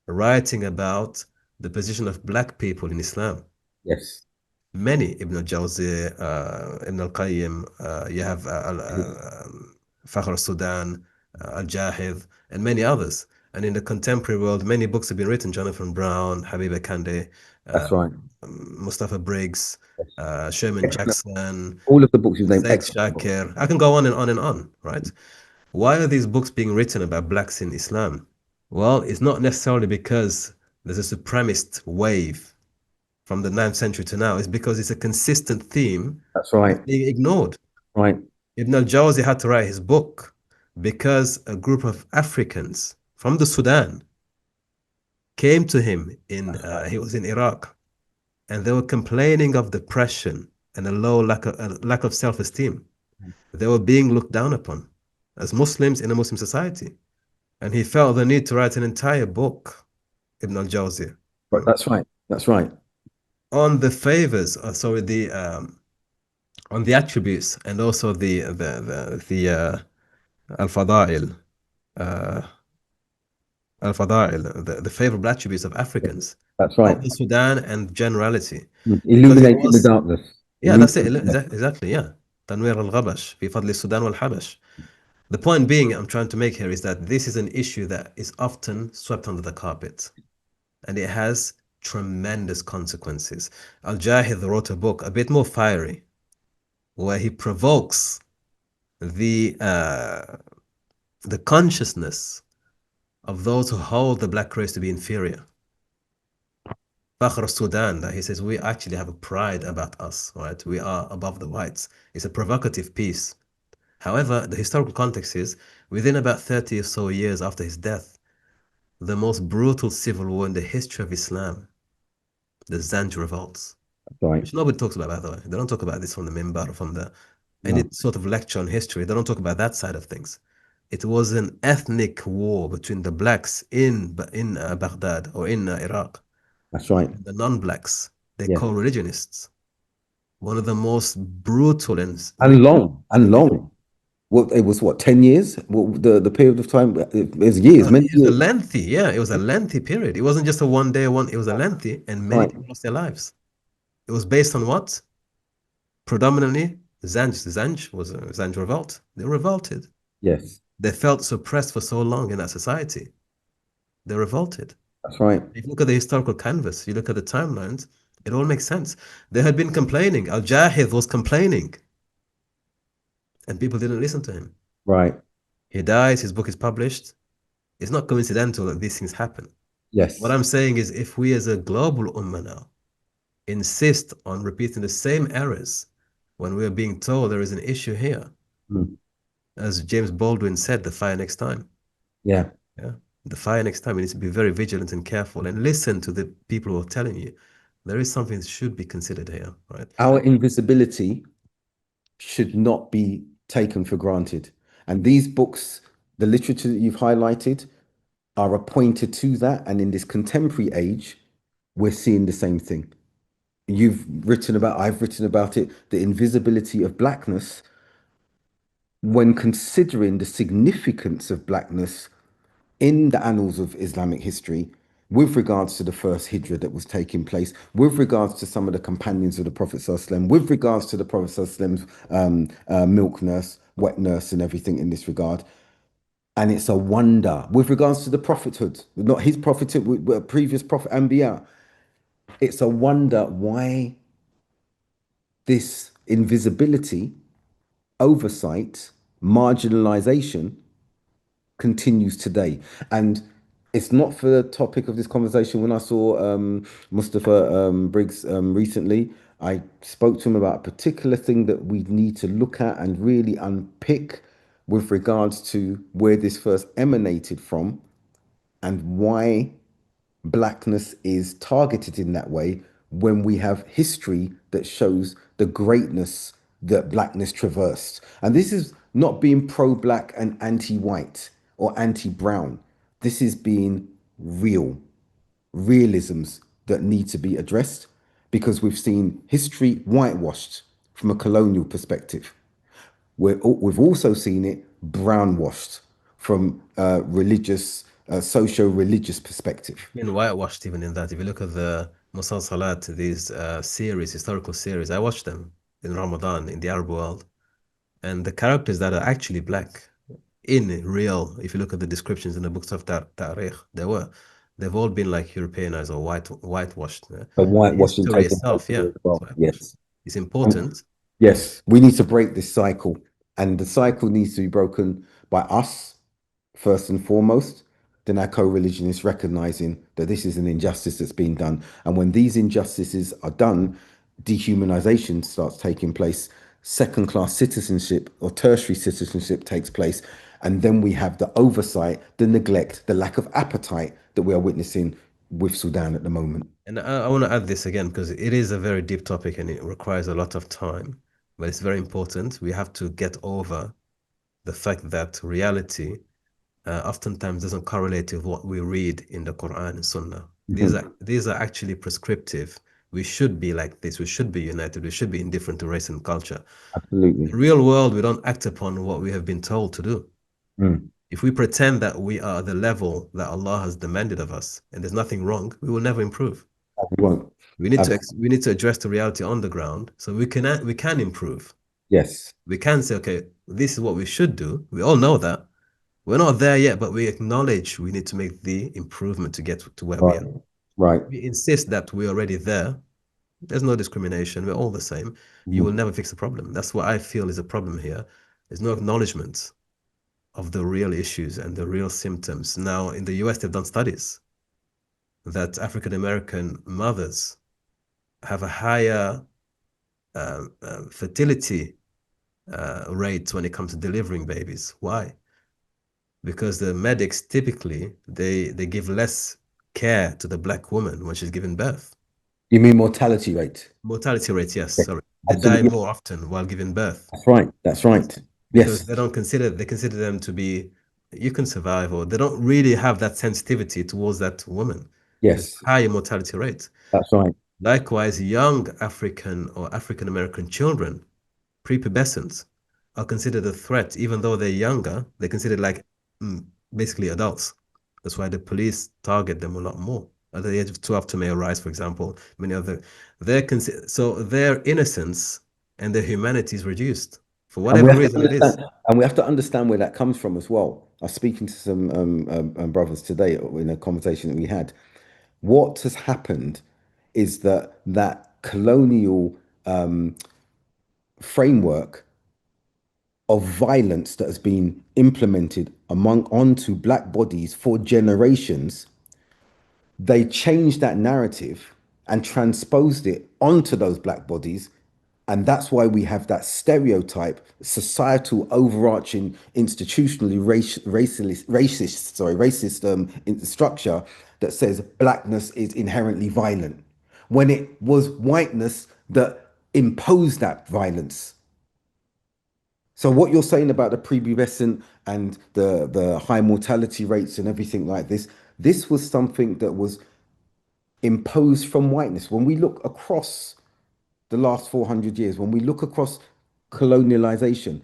writing about the position of black people in Islam. Yes. Many, Ibn al-Jawzi, Ibn al-Qayyim, you have Fakhr al-Sudan, al-Jahid, and many others. And in the contemporary world, many books have been written. Jonathan Brown, Habiba Kande, uh, That's right. Mustafa Briggs, Sherman Excellent. Jackson, All of the books you've named, Zaid excellent books. Shakir. I can go on and on and on, right? Why are these books being written about blacks in Islam? Well, it's not necessarily because there's a supremacist wave from the 9th century to now. It's because it's a consistent theme That's right. that's being ignored. Right. Ibn al-Jawzi had to write his book because a group of Africans from the Sudan came to him he was in Iraq, and they were complaining of depression and a lack of self-esteem. They were being looked down upon as Muslims in a Muslim society. And he felt the need to write an entire book, Ibn al-Jawzi, But that's right. That's right. on the favors, on the attributes, and also the al-fadail, uh, the favorable attributes of Africans, That's of right. the Sudan and generality, because it Illuminating the was, darkness. yeah, that's it, Illuminating. exactly, yeah. تنوير الغبش في فضل السودان والحبش. The point being I'm trying to make here is that this is an issue that is often swept under the carpet, and it has tremendous consequences. Al-Jahid wrote a book a bit more fiery, where he provokes the uh, the consciousness of those who hold the black race to be inferior. Fakhr Sudan, that he says we actually have a pride about us, right? We are above the whites. It's a provocative piece. However, the historical context is within about 30 or so years after his death, the most brutal civil war in the history of Islam, the Zanj revolts, That's right. which nobody talks about, by the way. They don't talk about this from the minbar or from any No. sort of lecture on history. They don't talk about that side of things. It was an ethnic war between the blacks in Baghdad or in Iraq. That's right. And the non-blacks, they're Yeah. co-religionists. One of the most brutal and And long, and it long. Well, it was what, 10 years? Well, the period of time, it was years, many was a years. lengthy, yeah, it was a lengthy period. It wasn't just a one day one, it was a lengthy, and many Right. people lost their lives. It was based on what? Predominantly Zanj. Zanj was a Zanj revolt. They revolted. Yes. They felt suppressed for so long in that society. They revolted. That's right. If you look at the historical canvas, you look at the timelines, it all makes sense. They had been complaining. Al Jahid was complaining, and people didn't listen to him. Right. He dies, his book is published. It's not coincidental that these things happen. What Yes. I'm saying is, if we as a global ummah now insist on repeating the same errors when we are being told there is an issue here, Mm. as James Baldwin said, the fire next time. Yeah. Yeah. The fire next time, we need to be very vigilant and careful and listen to the people who are telling you there is something that should be considered here, right? Our invisibility should not be taken for granted. And these books, the literature that you've highlighted, are a pointer to that. And in this contemporary age, we're seeing the same thing. I've written about it, the invisibility of blackness when considering the significance of blackness in the annals of Islamic history with regards to the first hijrah that was taking place, with regards to some of the companions of the Prophet ﷺ, with regards to the Prophet ﷺ's milk nurse, wet nurse, and everything in this regard. And it's a wonder with regards to the prophethood, not his prophethood, previous prophet Anbiya. It's a wonder why this invisibility, oversight, marginalization continues today. And it's not for the topic of this conversation. When I saw Mustafa Briggs recently, I spoke to him about a particular thing that we need to look at and really unpick with regards to where this first emanated from and why blackness is targeted in that way when we have history that shows the greatness that blackness traversed. And this is not being pro black and anti white or anti brown. This is being realisms that need to be addressed because we've seen history whitewashed from a colonial perspective. We've also seen it brownwashed from a religious, socio-religious perspective. Been whitewashed even in that. If you look at the Musalsalat, these series, historical series, I watched them in Ramadan in the Arab world. And the characters that are actually black in real, if you look at the descriptions in the books of Tariq, they've all been like Europeanized or whitewashed. The The whitewashing history taking place itself, yeah, as it's well. whitewashed. Yes. It's Um, important. yes, we need to break this cycle, and the cycle needs to be broken by us first and foremost. Then our co-religionists recognizing that this is an injustice that's been done, and when these injustices are done, dehumanization starts taking place. Second-class citizenship or tertiary citizenship takes place, and then we have the oversight, the neglect, the lack of appetite that we are witnessing with Sudan at the moment. And I want to add this again because it is a very deep topic and it requires a lot of time, but it's very important. We have to get over the fact that reality oftentimes doesn't correlate with what we read in the Quran and Sunnah. Mhm. These are actually prescriptive. We should be like this. We should be united. We should be indifferent to race and culture. In Absolutely. the real world, we don't act upon what we have been told to do. Mm. If we pretend that we are at the level that Allah has demanded of us and there's nothing wrong, we will never improve. We won't. We need to address the reality on the ground so we can improve. Yes. We can say, okay, this is what we should do. We all know that. We're not there yet, but we acknowledge we need to make the improvement to get to where we Right. are. Right. We insist that we're already there. There's no discrimination. We're all the same. You will Mhm. never fix the problem. That's what I feel is a problem here. There's no acknowledgement of the real issues and the real symptoms. Now, in the US, they've done studies that African American mothers have a higher fertility rate when it comes to delivering babies. Why? Because the medics typically they give less care to the black woman when she's giving birth. You mean mortality rate? Mortality rate, yes, Yeah. sorry. They die Absolutely. more often while giving birth. That's right. That's Yes. right. Because Yes. they consider them to be you can survive, or they don't really have that sensitivity towards that woman. with a Yes, higher mortality rate. that's right. Likewise, young African or African American children, prepubescents, are considered a threat, even though they're younger. They're considered like mm, basically adults. That's why the police target them a lot more. At the age of 12 to male rise, for example, many other, so their innocence and their humanity is reduced for And we whatever have to reason it is. understand, where that comes from as well. I was speaking to some brothers today in a conversation that we had. What has happened is that colonial framework of violence that has been implemented among onto black bodies for generations, they changed that narrative and transposed it onto those black bodies. And that's why we have that stereotype, societal, overarching, institutionally racist structure that says blackness is inherently violent, when it was whiteness that imposed that violence. So what you're saying about the prepubescent and the high mortality rates and everything like this was something that was imposed from whiteness. When we look across the last 400 years, when we look across colonialization,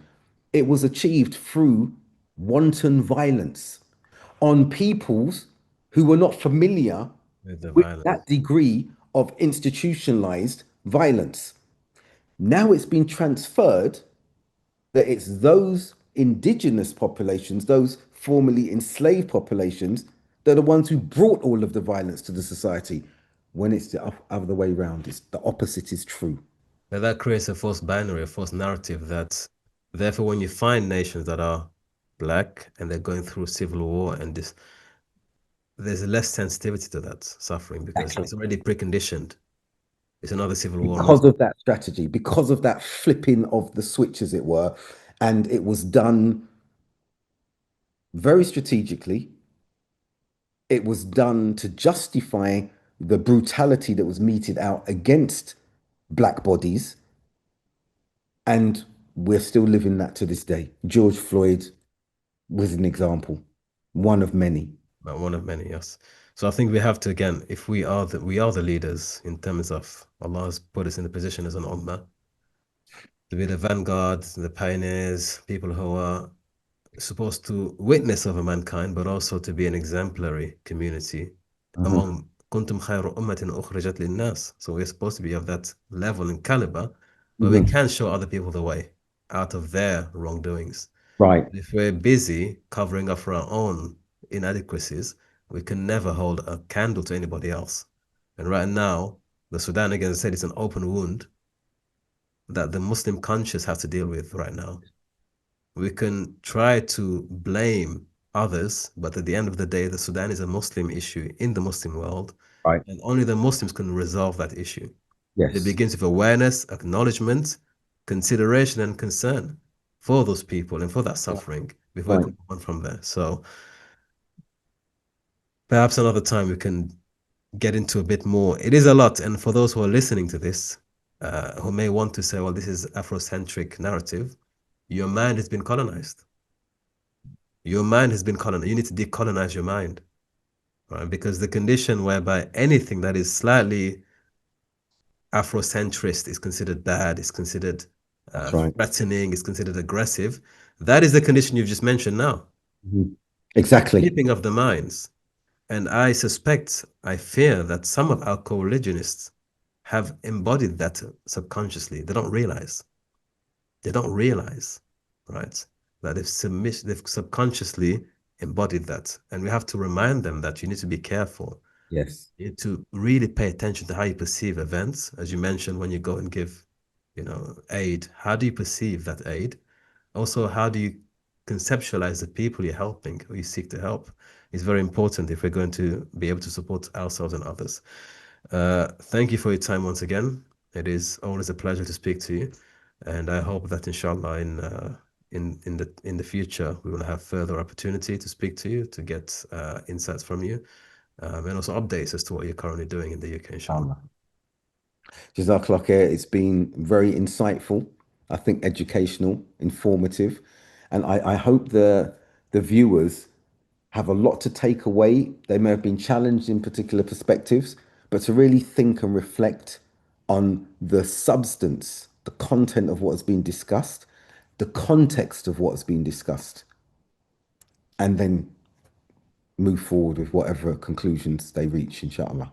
it was achieved through wanton violence on peoples who were not familiar With the with violence. that degree of institutionalized violence. Now it's been transferred that it's those indigenous populations, those formerly enslaved populations, that are the ones who brought all of the violence to the society. When it's the other way around, it's the opposite is true. But that creates a false binary, a false narrative that, therefore, when you find nations that are black and they're going through civil war and this, there's less sensitivity to that suffering because Exactly. it's already preconditioned. It's another civil war on its Because of that strategy, because of that flipping of the switch, as it were, and it was done very strategically. It was done to justify the brutality that was meted out against black bodies. And we're still living that to this day. George Floyd was an example, one of many. one of many, yes. So I think we have to again, if we are the leaders in terms of Allah has put us in the position as an ummah to be the vanguard, the pioneers, people who are supposed to witness over mankind, but also to be an exemplary community Mhm. among kuntum khayra ummatin ukhrijat linnas. So we're supposed to be of that level and caliber where we Mhm. can show other people the way out of their wrongdoings. Right. If we're busy covering up for our own inadequacies, we can never hold a candle to anybody else. And right now, the Sudan, again, said it's an open wound that the Muslim conscious have to deal with right now. We can try to blame others, but at the end of the day, the Sudan is a Muslim issue in the Muslim world, Right. and only the Muslims can resolve that issue. It Yes. begins with awareness, acknowledgement, consideration, and concern for those people and for that suffering before we Right. can move on from there. So perhaps another time we can get into a bit more. It is a lot, and for those who are listening to this, who may want to say, well, this is Afrocentric narrative, your mind has been colonized. Your mind has been colonized. You need to decolonize your mind, right? Because the condition whereby anything that is slightly Afrocentrist is considered bad, is considered That's right. threatening, is considered aggressive, that is the condition you've just mentioned now. Mhm. Exactly. Keeping of the minds. And I suspect, I fear that some of our co-religionists have embodied that subconsciously. They don't realize. They don't realize, right? That they've subconsciously embodied that. And we have to remind them that you need to be careful. Yes. You need to really pay attention to how you perceive events. As you mentioned, when you go and give, aid, how do you perceive that aid? Also, how do you conceptualize the people you're helping or you seek to help? Is very important if we're going to be able to support ourselves and others. Thank you for your time once again. It is always a pleasure to speak to you, and I hope that inshallah in the future we will have further opportunity to speak to you, to get insights from you, and also updates as to what you're currently doing in the UK, inshallah. Allah. Jazakallah khair. It's been very insightful, I think educational, informative. And I hope the viewers have a lot to take away. They may have been challenged in particular perspectives, but to really think and reflect on the substance, the content of what has been discussed, the context of what has been discussed, and then move forward with whatever conclusions they reach, inshallah.